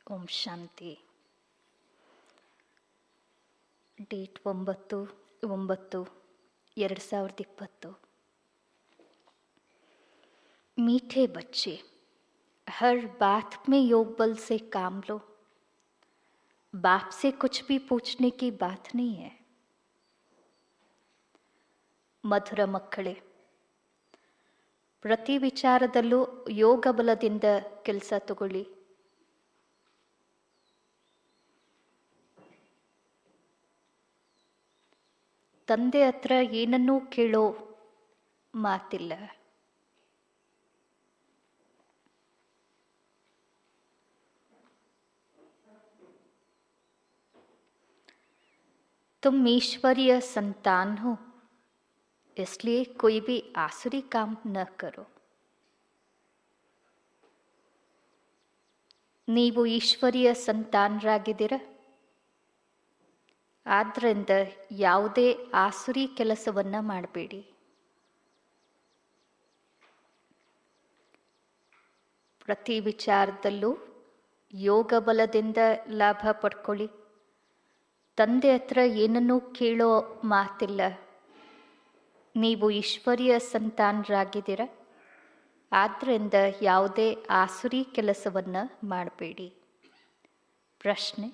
ಓಂ ಶಾಂತಿ. Date 9/9/2020. मीठे बच्चे, हर बात में योग बल से काम लो. बाप से कुछ भी पूछने की बात नहीं है. ಮಧುರ ಮಕ್ಕಳೇ, ಪ್ರತಿ ವಿಚಾರದಲ್ಲೂ ಯೋಗ ಬಲದಿಂದ ಕೆಲಸ ತಗೊಳ್ಳಿ. ತಂದೆ ಹತ್ರ ಏನನ್ನೂ ಕೇಳೋ ಮಾತಿಲ್ಲ. तुम ईश्वरीय संतान हो, इसलिए कोई भी आसुरी काम न करो. ನೀವು ಈಶ್ವರೀಯ ಸಂತಾನರಾಗಿದ್ದೀರ, ಆದ್ದರಿಂದ ಯಾವುದೇ ಆಸುರಿ ಕೆಲಸವನ್ನ ಮಾಡಬೇಡಿ. ಪ್ರತಿ ವಿಚಾರದಲ್ಲೂ ಯೋಗ ಬಲದಿಂದ ಲಾಭ ಪಡ್ಕೊಳ್ಳಿ. ತಂದೆ ಹತ್ರ ಏನನ್ನೂ ಕೇಳೋ ಮಾತಿಲ್ಲ. ನೀವು ಈಶ್ವರೀಯ ಸಂತಾನರಾಗಿದ್ದೀರ, ಆದ್ದರಿಂದ ಯಾವುದೇ ಆಸುರಿ ಕೆಲಸವನ್ನ ಮಾಡಬೇಡಿ. ಪ್ರಶ್ನೆ: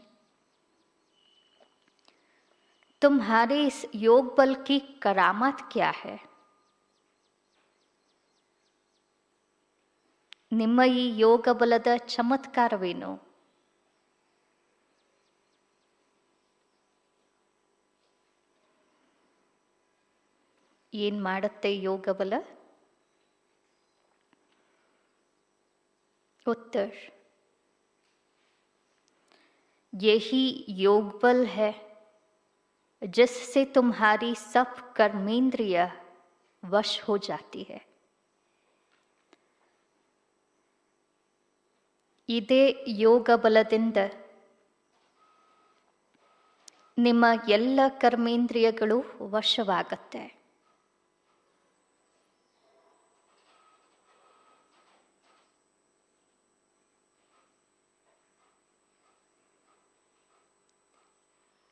तुम्हारे इस योग बल की करामात क्या है? ನಿಮ್ಮ ಈ ಯೋಗ ಬಲದ ಚಮತ್ಕಾರವೇನು? ಏನ್ ಮಾಡುತ್ತೆ ಯೋಗ ಬಲ? उत्तर: यही योग बल है जिससे तुम्हारी सब कर्मेंद्रिय वश हो जाती है. ಇದೇ ಯೋಗ ಬಲದಿಂದ ನಿಮ್ಮ ಎಲ್ಲ ಕರ್ಮೇಂದ್ರಿಯಗಳು ವಶವಾಗತ್ತೆ.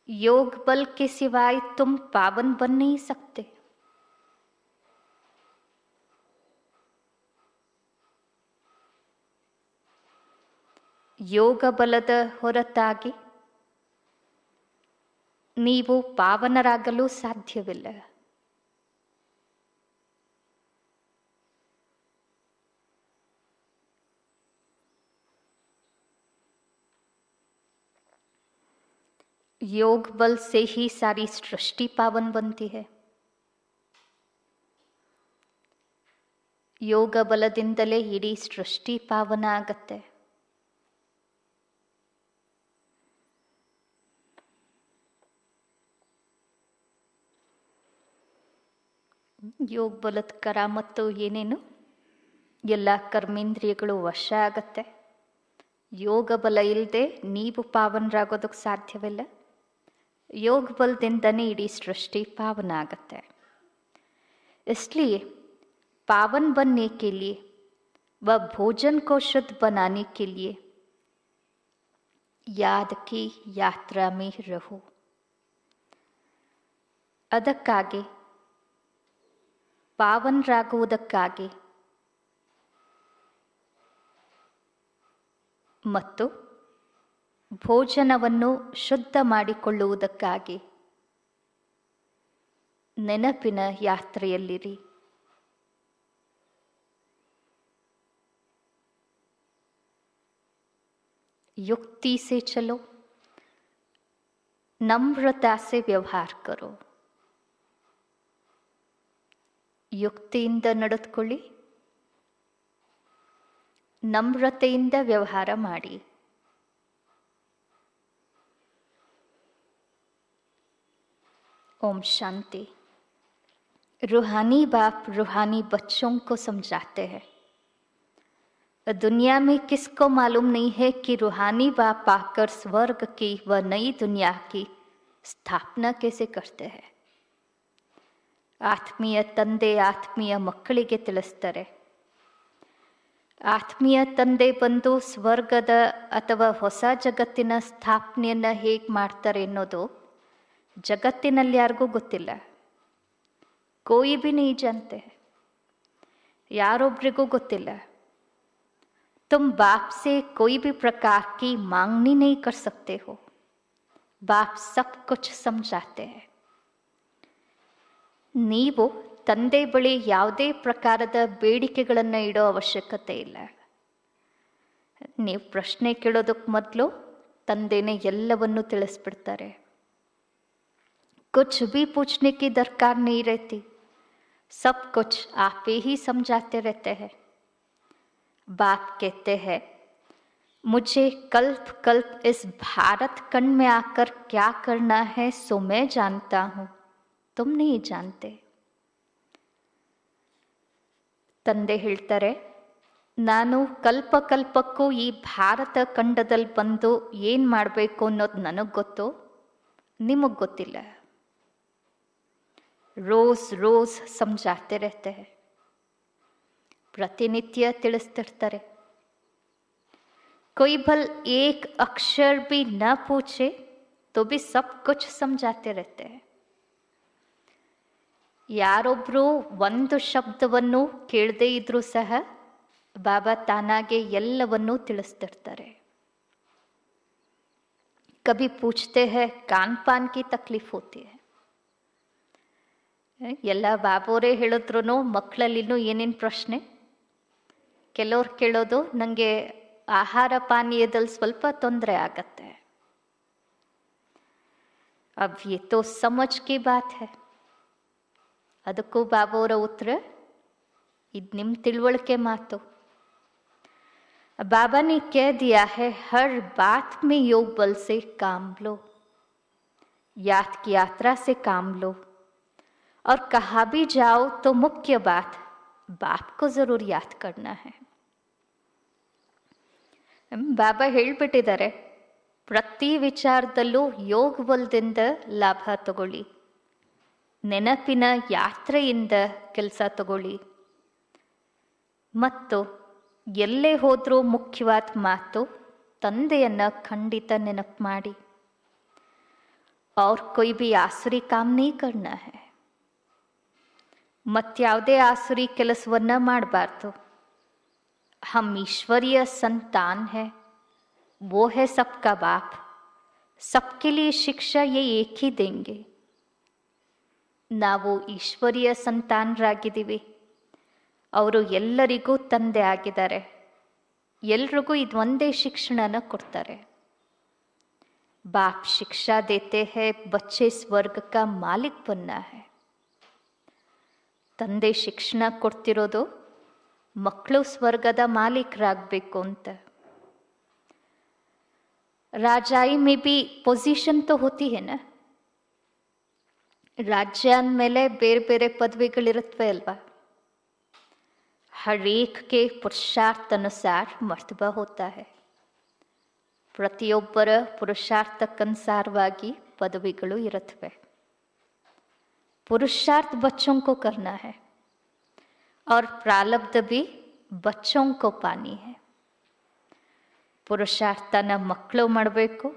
योग बल के सिवाय तुम पावन बन नहीं सकते. ಯೋಗ ಬಲದ ಹೊರತಾಗಿ ನೀವು ಪಾವನರಾಗಲು ಸಾಧ್ಯವಿಲ್ಲ. योग बल से ही सारी सृष्टि पावन बनती है. ಯೋಗ ಬಲದಿಂದಲೇ ಇಡೀ ಸೃಷ್ಟಿ ಪಾವನ ಆಗತ್ತೆ. ಯೋಗ ಬಲದ ಕರಾಮತ್ತು ಏನೇನು? ಎಲ್ಲ ಕರ್ಮೇಂದ್ರಿಯಗಳು ವಶ ಆಗತ್ತೆ. ಯೋಗ ಬಲ ಇಲ್ಲದೆ ನೀವು ಪಾವನರಾಗೋದಕ್ಕೆ ಸಾಧ್ಯವಿಲ್ಲ. योग बलದಿಂದನೇ ಇಡೀ सृष्टि पावन ಆಗತ್ತೆ. इसलिए पावन बनने के लिए व भोजन को शुद्ध बनाने के लिए याद की यात्रा में रहो. ಅದಕ್ಕಾಗಿ, ಪಾವನರಾಗುವುದಕ್ಕಾಗಿ ಮತ್ತು ಭೋಜನವನ್ನು ಶುದ್ಧ ಮಾಡಿಕೊಳ್ಳುವುದಕ್ಕಾಗಿ ನೆನಪಿನ ಯಾತ್ರೆಯಲ್ಲಿರಿ. युक्ति से चलो, नम्रता से व्यवहार करो. ಯುಕ್ತಿಯಿಂದ ನಡೆದುಕೊಳ್ಳಿ, ನಮ್ರತೆಯಿಂದ ವ್ಯವಹಾರ ಮಾಡಿ. ओम शांति. रूहानी बाप रूहानी बच्चों को समझाते हैं. दुनिया में किसको मालूम नहीं है कि रूहानी बाप आकर स्वर्ग की व नई दुनिया की स्थापना कैसे करते हैं. ಆತ್ಮೀಯ ತಂದೆ ಆತ್ಮೀಯ ಮಕ್ಕಳಿಗೆ ತಿಳಿಸ್ತಾರೆ, ಆತ್ಮೀಯ ತಂದೆ ಬಂದು ಸ್ವರ್ಗದ ಅಥವಾ ಹೊಸ ಜಗತ್ತಿನ ಸ್ಥಾಪನೆಯನ್ನು ಹೇಗೆ ಮಾಡ್ತಾರೆ ಅನ್ನೋದು ಜಗತ್ತಿನಲ್ಲಿ ಯಾರಿಗೂ ಗೊತ್ತಿಲ್ಲ. ಕೋಯಿ ಭಿ ನೀ जानते, ಯಾರೊಬ್ರಿಗೂ ಗೊತ್ತಿಲ್ಲ. तुम बाप से कोई भी प्रकार की मांगनी नहीं कर सकते हो. बाप सब कुछ समझाते हैं. ನೀವು ತಂದೆ ಬಳಿ ಯಾವುದೇ ಪ್ರಕಾರದ ಬೇಡಿಕೆಗಳನ್ನು ಇಡೋ ಅವಶ್ಯಕತೆ ಇಲ್ಲ. ನೀವು ಪ್ರಶ್ನೆ ಕೇಳೋದಕ್ಕೆ ಮೊದಲು ತಂದೆನೇ ಎಲ್ಲವನ್ನೂ ತಿಳಿಸ್ಬಿಡ್ತಾರೆ. कुछ भी पूछने की दरकार नहीं रहती, सब कुछ आप ही समझाते रहते हैं. बाप कहते हैं, मुझे कल्प कल्प इस भारत खंड में आकर क्या करना है सो मैं जानता हूँ, तुम नहीं जानते. ತಂದೆ ಹೇಳ್ತಾರೆ, ನಾನು ಕಲ್ಪ ಕಲ್ಪಕ್ಕೂ ಈ ಭಾರತ ಖಂಡದಲ್ಲಿ ಬಂದು ಏನು ಮಾಡಬೇಕು ಅನ್ನೋದು ನನಗೆ ಗೊತ್ತು, ನಿಮಗೆ ಗೊತ್ತಿಲ್ಲ. ರೋಸ್ ರೋಸ್ ಸಮझाते रहते हैं, ಪ್ರತಿನಿತ್ಯ ತಿಳಿಸ್ತಿರ್ತಾರೆ. कोई भल एक अक्षर भी न पूछे तो भी सब कुछ समझाते रहते हैं. ಯಾರೊಬ್ಬರು ಒಂದು ಶಬ್ದವನ್ನು ಕೇಳದೇ ಇದ್ರೂ ಸಹ ಬಾಬಾ ತಾನಾಗೆ ಎಲ್ಲವನ್ನೂ ತಿಳಿಸ್ತಿರ್ತಾರೆ. ಕಭಿ ಪೂछते हैं कान पान की तकलीफ होती है. ಎಲ್ಲ ಬಾಬೋರೇ ಹೇಳಿದ್ರು ಮಕ್ಕಳಲ್ಲಿನೂ ಏನೇನು ಪ್ರಶ್ನೆ, ಕೆಲವ್ರು ಕೇಳೋದು ನನಗೆ ಆಹಾರ ಪಾನೀಯದಲ್ಲಿ ಸ್ವಲ್ಪ ತೊಂದರೆ ಆಗತ್ತೆ. अब ये तो समझ की बात है. ಅದಕ್ಕೂ ಬಾಬೋರ ಉತ್ತರ, ಇದು ನಿಮ್ಮ ತಿಳುವಳಿಕೆ ಮಾತು. बाबा ने कह दिया है, हर बात में योग बल से काम लो, याद की यात्रा से काम लो, और कहाँ भी जाओ तो मुख्य बात बाप को जरूर याद करना है. ಬಾಬಾ ಹೇಳ್ಬಿಟ್ಟಿದ್ದಾರೆ, ಪ್ರತಿ ವಿಚಾರದಲ್ಲೂ ಯೋಗ ಬಲದಿಂದ ಲಾಭ ತಗೊಳ್ಳಿ, ನೆನಪಿನ ಯಾತ್ರೆಯಿಂದ ಕೆಲಸ ತಗೊಳ್ಳಿ, ಮತ್ತು ಎಲ್ಲೇ ಹೋದರೂ ಮುಖ್ಯವಾದ ಮಾತು ತಂದೆಯನ್ನು ಖಂಡಿತ ನೆನಪು ಮಾಡಿ. और कोई भी आसुरी काम नहीं करना है. ಮತ್ಯಾವುದೇ ಆಸುರಿ ಕೆಲಸವನ್ನ ಮಾಡಬಾರ್ದು. हम ईश्वरीय संतान है, वो है सबका बाप, सबके लिए शिक्षा ये एक ही देंगे. ನಾವು ಈಶ್ವರೀಯ ಸಂತಾನರಾಗಿದ್ದೀವಿ, ಅವರು ಎಲ್ಲರಿಗೂ ತಂದೆ ಆಗಿದ್ದಾರೆ, ಎಲ್ರಿಗೂ ಇದು ಒಂದೇ ಶಿಕ್ಷಣನ ಕೊಡ್ತಾರೆ. बाप शिक्षा देते हैं, बच्चे स्वर्ग का मालिक बनना है. ತಂದೆ ಶಿಕ್ಷಣ ಕೊಡ್ತಿರೋದು ಮಕ್ಕಳು ಸ್ವರ್ಗದ ಮಾಲೀಕರಾಗಬೇಕು ಅಂತ. ರಾಜಾಯಿ ಮೇ ಬಿ ಪೊಸಿಷನ್ ತೋ ಹೋತಿ ಹೇ ನಾ. ರಾಜ್ಯ ಅಂದಮೇಲೆ ಬೇರೆ ಬೇರೆ ಪದವಿಗಳಿರುತ್ತವೆ ಅಲ್ವಾ. ಹರ್ ಏಕ್ ಕೆ ಪುರುಷಾರ್ಥ ಅನುಸಾರ ಮರ್ತಬಾ ಹೋತಾ ಹೈ. ಪ್ರತಿಯೊಬ್ಬರ ಪುರುಷಾರ್ಥಕ್ಕನುಸಾರವಾಗಿ ಪದವಿಗಳು ಇರುತ್ತವೆ. पुरुषार्थ बच्चों को करना है और प्रारब्ध भी बच्चों को पानी है. ಪುರುಷಾರ್ಥನ ಮಕ್ಕಳು ಮಾಡಬೇಕು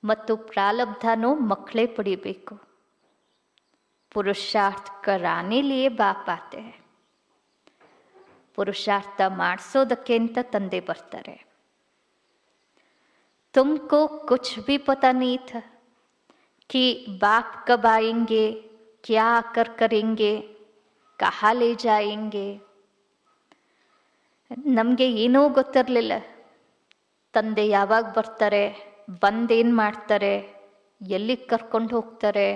ಮತ್ತು ಪ್ರಾರಬ್ಧನೂ ಮಕ್ಕಳೇ ಪಡಿಬೇಕು. ಪುರುಷಾರ್ಥ कराने लिए बाप आते हैं. ಪುರುಷಾರ್ಥ ಮಾಡಿಸೋದಕ್ಕೆ ಅಂತ ತಂದೆ ಬರ್ತಾರೆ. तुमको कुछ भी पता नहीं था कि बाप कब आएंगे, क्या आकर करेंगे, कहाँ ले जाएंगे. ನಮಗೆ ಏನೂ ಗೊತ್ತಿರಲಿಲ್ಲ ತಂದೆ ಯಾವಾಗ ಬರ್ತಾರೆ, ಬಂದೇನು ಮಾಡ್ತಾರೆ, ಎಲ್ಲಿಗೆ ಕರ್ಕೊಂಡು ಹೋಗ್ತಾರೆ.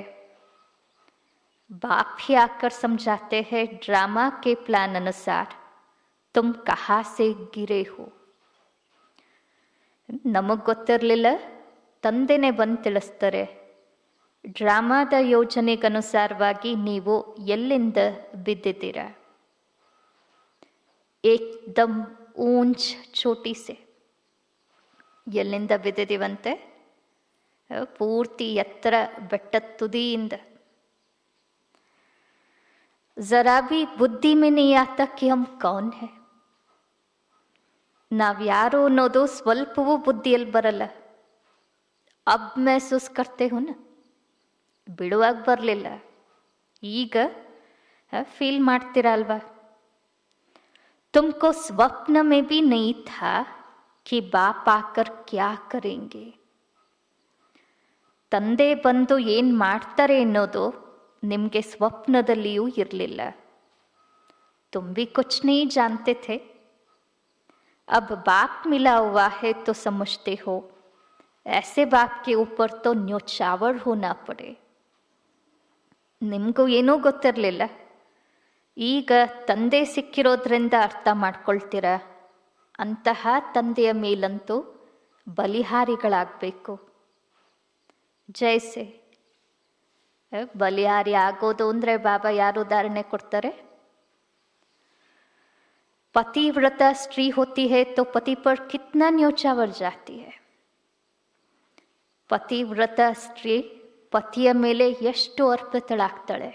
बाप ही आकर समझाते हैं, ड्रामा के प्लान अनुसार तुम कहाँ से गिरे हो. ನಮಗೆ ಗೊತ್ತಿರಲಿಲ್ಲ, ತಂದೆನೇ ಬಂದು ತಿಳಿಸ್ತಾರೆ, ಡ್ರಾಮಾದ ಯೋಜನೆಗನುಸಾರವಾಗಿ ನೀವು ಎಲ್ಲಿಂದ ಬಿದ್ದಿದ್ದೀರ. ಏಕ್ದಮ್ ಊಂಚ್ ಚೋಟಿ ಸೆ. ಎಲ್ಲಿಂದ ಬಿದ್ದಿದ್ದೀವಂತೆ? ಪೂರ್ತಿ ಎತ್ತರ ಬೆಟ್ಟದ ತುದಿಯಿಂದ. ಜರಾ ಭಿ ಬುದ್ಧಿ ಮೇ नहीं आता कि हम कौन है. ನಾವ್ಯಾರು ಅನ್ನೋದು ಸ್ವಲ್ಪವೂ ಬುದ್ಧಿಯಲ್ಲಿ ಬರಲ್ಲ. ಅಬ್ ಮೆಹಸೂಸ್ ಕರ್ತೆ ಹುನ, ಬಿಡುವಾಗ ಬರಲಿಲ್ಲ, ಈಗ ಫೀಲ್ ಮಾಡ್ತೀರಾ ಅಲ್ವಾ. ತುಮಕೋ ಸ್ವಪ್ನ ಮೇ ಬಿ ನಹೀ ಥಾ ಕಿ ಬಾಪ್ ಆಕರ್ ಕ್ಯಾ ಕರೆಂಗೆ. ತಂದೆ ಬಂದು ಏನು ಮಾಡ್ತಾರೆ ಅನ್ನೋದು ನಿಮಗೆ ಸ್ವಪ್ನದಲ್ಲಿಯೂ ಇರಲಿಲ್ಲ. तुम भी कुछ नहीं जानते थे, अब बाप मिला हुआ है तो समझते हो, ऐसे बाप के ऊपर तो न्योछावर होना पड़े. ನಿಮಗೂ ಏನೂ ಗೊತ್ತಿರಲಿಲ್ಲ, ಈಗ ತಂದೆ ಸಿಕ್ಕಿರೋದ್ರಿಂದ ಅರ್ಥ ಮಾಡ್ಕೊಳ್ತೀರ. ಅಂತಹ ತಂದೆಯ ಮೇಲಂತೂ ಬಲಿಹಾರಿಗಳಾಗಬೇಕು. ಜೈಸೆ ಬಲಿಹಾರಿ ಆಗೋದು ಅಂದರೆ ಬಾಬಾ ಯಾರು ಉದಾಹರಣೆ ಕೊಡ್ತಾರೆ. पतिव्रता स्त्री होती है तो पति पर कितना न्योछावर जाती है. ಪತಿವ್ರತ ಸ್ತ್ರೀ ಪತಿಯ ಮೇಲೆ ಎಷ್ಟು ಅರ್ಪಿತಳಾಗ್ತಾಳೆ.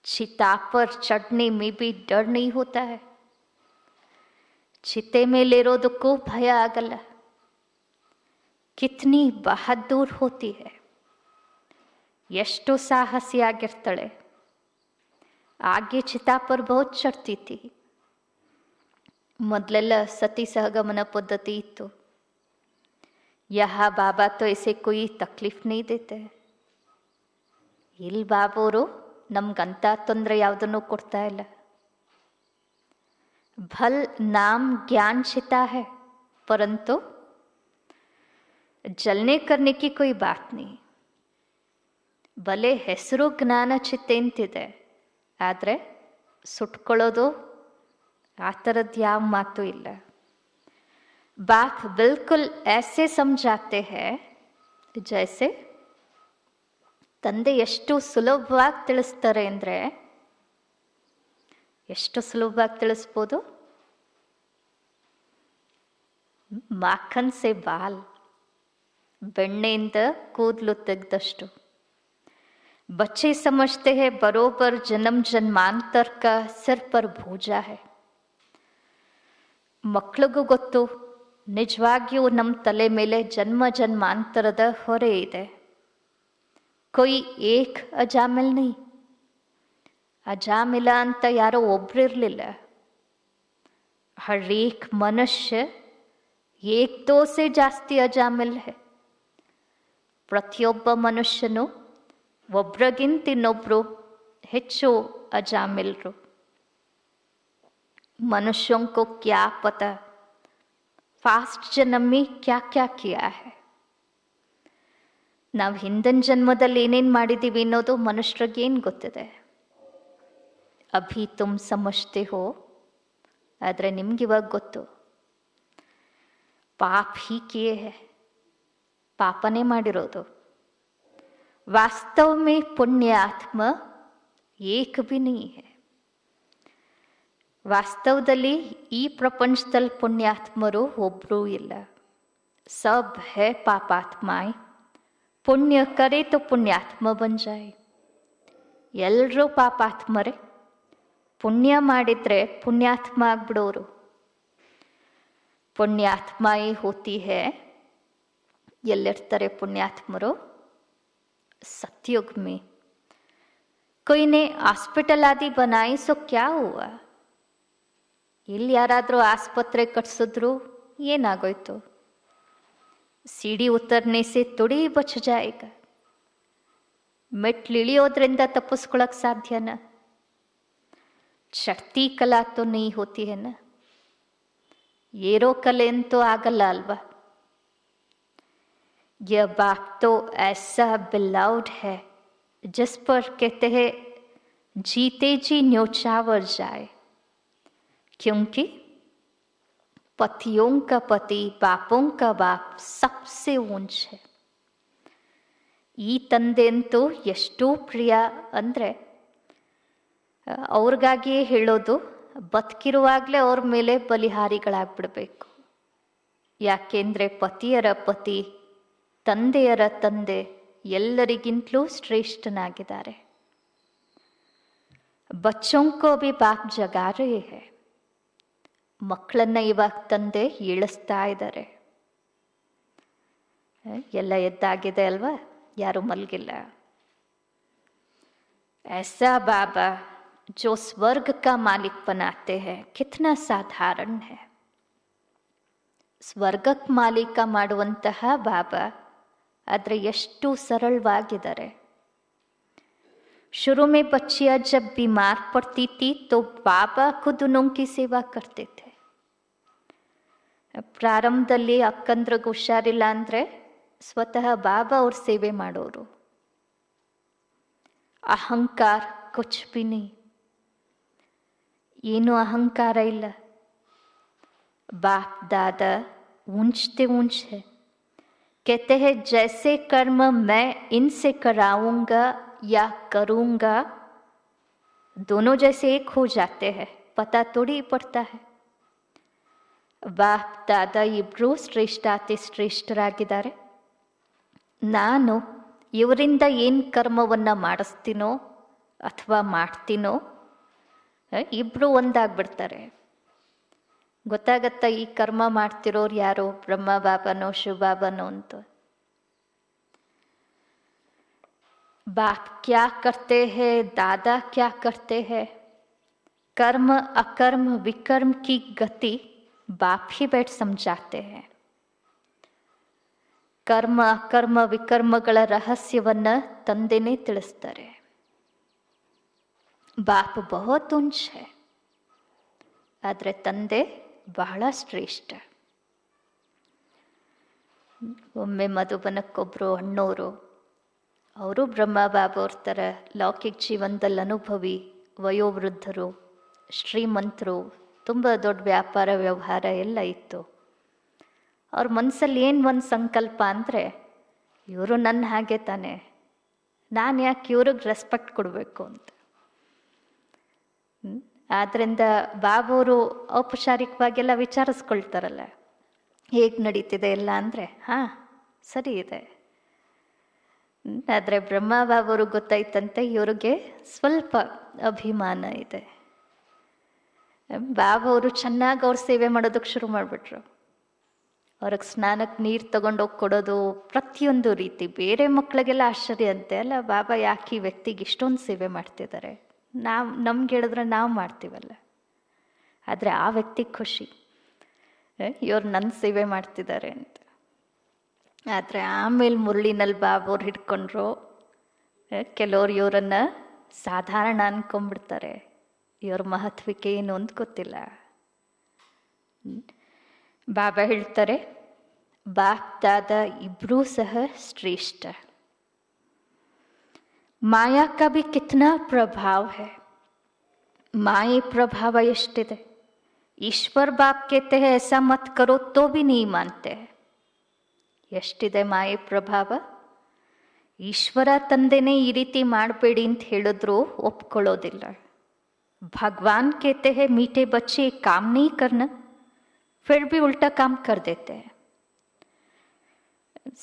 ಚಿತಾ ಪರ್ ಚಡ್ನೆ ಮೇ ಬಿ ಡರ್ नहीं होता है. ಚಿತೆ ಮೇಲಿರೋದಕ್ಕೂ ಭಯ ಆಗಲ್ಲ. ಕಿತ್ನಿ ಬಹದ್ದೂರ್ ಹೋತಿ है, ಎಷ್ಟು ಸಾಹಸಿಯಾಗಿರ್ತಾಳೆ. ಆಗೆ ಚಿತಾ ಪರ್ ಬಹುತ್ ಚಡ್ತಿ ಥಿ. ಮೊದಲೆಲ್ಲ ಸತಿ ಸಹಗಮನ ಪದ್ಧತಿ ಇತ್ತು. ಯಹ ಬಾಬಾ ತೋ ऐसे कोई तकलीफ नहीं देते. ಇಲ್ಲಿ ಬಾಬೋರು ನಮ್ಗಂತ ತೊಂದರೆ ಯಾವುದನ್ನು ಕೊಡ್ತಾ ಇಲ್ಲ. ಭಲ್ ನಾಮ್ ಜ್ಞಾನ್ ಚಿತಾ है, परंतु जलने करने की कोई बात नहीं. ಭಲೆ ಹೆಸರು ಜ್ಞಾನ ಚಿತೆ ಅಂತಿದೆ, ಆದರೆ ಸುಟ್ಕೊಳ್ಳೋದು ಆ ಥರದ್ದು ಯಾವ ಮಾತು ಇಲ್ಲ. बाप बिल्कुल ऐसे समझाते हैं जैसे, ತಂದೆ ಎಷ್ಟು ಸುಲಭವಾಗಿ ತಿಳಿಸ್ತಾರೆ ಅಂದರೆ, ಎಷ್ಟು ಸುಲಭವಾಗಿ ತಿಳಿಸ್ಬೋದು. ಮಾಖನ್ ಸೆ ಬಾಲ್, ಬೆಣ್ಣೆಯಿಂದ ಕೂದಲು ತೆಗೆದಷ್ಟು. बच्चे समझते हैं बरोबर जन्म जन्मांतर का सिर पर भूजा है. ಮಕ್ಕಳಿಗೂ ಗೊತ್ತು, ನಿಜವಾಗಿಯೂ ನಮ್ಮ ತಲೆ ಮೇಲೆ ಜನ್ಮ ಜನ್ಮಾಂತರದ ಹೊರೆ ಇದೆ. ಕೊಯ್ ಏಕ್ ಅಜಾಮಿಲ್ ನೀ, ಅಜಾಮಿಲ ಅಂತ ಯಾರೋ ಒಬ್ರಿರಲಿಲ್ಲ. ಹರ್ ಏಕ್ ಮನುಷ್ಯ ಏಕ್ ದೋ ಸೆ ಜಾಸ್ತಿ ಅಜಾಮಿಲ್ ಹೈ. ಪ್ರತಿಯೊಬ್ಬ ಮನುಷ್ಯನು ಒಬ್ರಿಗಿಂತ ಇನ್ನೊಬ್ರು ಹೆಚ್ಚು ಅಜಾಮಿಲ್ರು. मनुष्यों को क्या पता फास्ट जन्म में क्या क्या किया है. ನಾವು ಹಿಂದಿನ ಜನ್ಮದಲ್ಲಿ ಏನೇನು ಮಾಡಿದ್ದೀವಿ ಅನ್ನೋದು ಮನುಷ್ಯರಿಗೆ ಏನು ಗೊತ್ತಿದೆ. ಅಭಿ ತುಮ್ ಸಮಜ್ತೆ ಹೋ, ಆದರೆ ನಿಮ್ಗಿವಾಗ ಗೊತ್ತು. ಪಾಪ್ ಹಿ ಕಿಯೇ ಹೈ, ಪಾಪನೇ ಮಾಡಿರೋದು. ವಾಸ್ತವ ಮೇ ಪುಣ್ಯಾತ್ಮ ಏಕ್ ಭಿ ನೀ ಹೈ. ವಾಸ್ತವದಲ್ಲಿ ಈ ಪ್ರಪಂಚದಲ್ಲಿ ಪುಣ್ಯಾತ್ಮರು ಒಬ್ಬರೂ ಇಲ್ಲ. ಸಬ್ ಹೈ ಪಾಪಾತ್ಮಾಯ್, ಪುಣ್ಯ ಕರೆ ತೋ ಪುಣ್ಯಾತ್ಮ ಬನ್ ಜಾಯ್. ಎಲ್ಲರೂ ಪಾಪಾತ್ಮರೇ, ಪುಣ್ಯ ಮಾಡಿದರೆ ಪುಣ್ಯಾತ್ಮ ಆಗ್ಬಿಡೋರು. ಪುಣ್ಯಾತ್ಮಾಯಿ ಹೋತಿ ಹೈ, ಎಲ್ಲಿರ್ತಾರೆ ಪುಣ್ಯಾತ್ಮರು? सतयुग में. कोई ने हॉस्पिटल आदि बनाई सो क्या हुआ? ಇಲ್ಲಿ ಯಾರಾದರೂ ಆಸ್ಪತ್ರೆ ಕಟ್ಸಿದ್ರು ಏನಾಗೋಯ್ತು? सीढ़ी उतरने से थोड़ी बच जाएगा. ಮೆಟ್ಲಿಳಿಯೋದ್ರಿಂದ ತಪ್ಪಿಸ್ಕೊಳಕ್ ಸಾಧ್ಯನ? ಶಕ್ತಿ ಕಲಾ ತೋ नहीं होती है ना. ಏರೋ ಕಲೆ ಅಂತೂ ಆಗಲ್ಲ ಅಲ್ವಾ. यह बाप तो ऐसा बिलाउड है जिस पर कहते हैं जीते जी न्योछावर जाए, क्योंकि पतियों का पति बापों का बाप सबसे ऊंच है. ಈ ತಂದೆ ಅಂತೂ ಎಷ್ಟು ಪ್ರಿಯ ಅಂದರೆ ಅವ್ರಿಗಾಗಿಯೇ ಹೇಳೋದು, ಬದುಕಿರುವಾಗಲೇ ಅವ್ರ ಮೇಲೆ ಬಲಿಹಾರಿಗಳಾಗ್ಬಿಡ್ಬೇಕು. ಯಾಕೆಂದರೆ ಪತಿಯರ ಪತಿ, ತಂದೆಯರ ತಂದೆ ಎಲ್ಲರಿಗಿಂತಲೂ ಶ್ರೇಷ್ಠನಾಗಿದ್ದಾರೆ. ಬಚ್ಚೋं को भी बाप जगा रहे हैं. ಮಕ್ಕಳನ್ನ ಇವಾಗ ತಂದೆ ಏಳಿಸ್ತಾ ಇದ್ದಾರೆ. ಎಲ್ಲ ಎದ್ದಾಗಿದೆ ಅಲ್ವಾ, ಯಾರು ಮಲಗಿಲ್ಲ. ऐसा बाबा जो स्वर्ग का मालिक बनाते हैं कितना साधारण है. ಸ್ವರ್ಗಕ್ಕೆ ಮಾಲೀಕ ಮಾಡುವಂತಹ ಬಾಬಾ ಆದರೆ ಎಷ್ಟು ಸರಳವಾಗಿದ್ದಾರೆ. शुरू में बच्चियां जब बीमार पड़ती थी तो बाबा खुद उनकी सेवा करते थे. ಪ್ರಾರಂಭದಲ್ಲಿ ಅಕ್ಕಂದ್ರಿಗೆ ಹುಷಾರಿಲ್ಲ ಅಂದರೆ ಸ್ವತಃ ಬಾಬಾ ಅವ್ರ ಸೇವೆ ಮಾಡೋರು. ಅಹಂಕಾರ ಕುಚ್ ಭಿ ನೀ, ಏನು ಅಹಂಕಾರ ಇಲ್ಲ. बाप दादा ऊंचते ऊंच है, कहते हैं जैसे कर्म मैं इनसे कराऊंगा या करूंगा दोनों जैसे एक हो जाते हैं, पता थोड़ी पड़ता है. बाप दादा ಇಬ್ರು ಶ್ರೇಷ್ಠಾತಿ ಶ್ರೇಷ್ಠರಾಗಿದ್ದಾರೆ. ನಾನು ಇವರಿಂದ ಏನು ಕರ್ಮವನ್ನು ಮಾಡಿಸ್ತೀನೋ ಅಥವಾ ಮಾಡ್ತೀನೋ ಇಬ್ರು ಒಂದಾಗ್ಬಿಡ್ತಾರೆ. ಗೊತ್ತಾಗತ್ತಾ ಈ ಕರ್ಮ ಮಾಡ್ತಿರೋರು ಯಾರೋ, ಬ್ರಹ್ಮ ಬಾಬಾನೋ ಶಿವ ಬಾಬಾನೋ ಅಂತ. बाप क्या करते हैं, दादा क्या करते हैं, कर्म अकर्म विकर्म की गति बाप ही बैठ समझाते हैं. ಕರ್ಮ ಅಕರ್ಮ ವಿಕರ್ಮಗಳ ರಹಸ್ಯವನ್ನ ತಂದೆನೇ ತಿಳಿಸ್ತಾರೆ. ಬಾಪ್ ಬಹುತ್ ಉಂಚ है, ಆದರೆ ತಂದೆ ಬಹಳ ಶ್ರೇಷ್ಠ. ಒಮ್ಮೆ ಮಧುಬನಕ್ಕೊಬ್ಬರು ಅಣ್ಣೋರು, ಅವರು ಬ್ರಹ್ಮ ಬಾಬಾ ಅವ್ರ ಥರ ಲೌಕಿಕ ಜೀವನದಲ್ಲಿ ಅನುಭವಿ ವಯೋವೃದ್ಧರು, ಶ್ರೀಮಂತರು, ತುಂಬ ದೊಡ್ಡ ವ್ಯಾಪಾರ ವ್ಯವಹಾರ ಎಲ್ಲ ಇತ್ತು. ಅವ್ರ ಮನಸ್ಸಲ್ಲಿ ಏನು ಒಂದು ಸಂಕಲ್ಪ ಅಂದರೆ, ಇವರು ನನ್ನ ಹಾಗೆ ತಾನೆ, ನಾನು ಯಾಕೆ ಇವ್ರಿಗೆ ರೆಸ್ಪೆಕ್ಟ್ ಕೊಡಬೇಕು ಅಂತ. ಆದ್ದರಿಂದ ಬಾಬವರು ಔಪಚಾರಿಕವಾಗೆಲ್ಲ ವಿಚಾರಿಸ್ಕೊಳ್ತಾರಲ್ಲ, ಹೇಗೆ ನಡೀತಿದೆ ಎಲ್ಲ ಅಂದರೆ ಹಾಂ ಸರಿ ಇದೆ. ಆದರೆ ಬ್ರಹ್ಮ ಬಾಬವರು ಗೊತ್ತಾಯ್ತಂತೆ ಇವ್ರಿಗೆ ಸ್ವಲ್ಪ ಅಭಿಮಾನ ಇದೆ. ಬಾಬವರು ಚೆನ್ನಾಗಿ ಅವ್ರ ಸೇವೆ ಮಾಡೋದಕ್ಕೆ ಶುರು ಮಾಡಿಬಿಟ್ರು. ಅವ್ರಿಗೆ ಸ್ನಾನಕ್ಕೆ ನೀರು ತಗೊಂಡೋಗಿ ಕೊಡೋದು, ಪ್ರತಿಯೊಂದು ರೀತಿ. ಬೇರೆ ಮಕ್ಕಳಿಗೆಲ್ಲ ಆಶ್ಚರ್ಯ ಅಂತೆ, ಅಲ್ಲ ಬಾಬಾ ಯಾಕೆ ಈ ವ್ಯಕ್ತಿಗೆ ಇಷ್ಟೊಂದು ಸೇವೆ ಮಾಡ್ತಿದ್ದಾರೆ, ನಮ್ಗೆ ಹೇಳಿದ್ರೆ ನಾವು ಮಾಡ್ತೀವಲ್ಲ. ಆದರೆ ಆ ವ್ಯಕ್ತಿಗೆ ಖುಷಿ, ಇವ್ರು ನನ್ನ ಸೇವೆ ಮಾಡ್ತಿದ್ದಾರೆ ಅಂತ. ಆದರೆ ಆಮೇಲೆ ಮುರಳಿನಲ್ಲಿ ಬಾಬವ್ರು ಹಿಡ್ಕೊಂಡ್ರು. ಕೆಲವ್ರು ಇವರನ್ನು ಸಾಧಾರಣ ಅನ್ಕೊಂಡ್ಬಿಡ್ತಾರೆ, ಇವ್ರ ಮಹತ್ವಕ್ಕೆ ಏನು ಅಂತ ಗೊತ್ತಿಲ್ಲ. ಬಾಬಾ ಹೇಳ್ತಾರೆ, ಬಾಪ್ ದಾದಾ ಇಬ್ಬರೂ ಸಹ ಶ್ರೇಷ್ಠ. ಮಾಯಾ का भी कितना प्रभाव है, ಮಾಯೆ ಪ್ರಭಾವ ಎಷ್ಟಿದೆ. ಈಶ್ವರ್ ಬಾಪ್ कहते हैं ऐसा मत करो तो भी नहीं मानते. ಎಷ್ಟಿದೆ ಮಾಯೆ ಪ್ರಭಾವ. ಈಶ್ವರ ತಂದೆನೇ ಈ ರೀತಿ ಮಾಡಬೇಡಿ ಅಂತ ಹೇಳಿದ್ರು ಒಪ್ಕೊಳ್ಳೋದಿಲ್ಲ. भगवान कहते हैं मीठे बच्चे काम नहीं करना, फिर भी उल्टा काम कर देते हैं.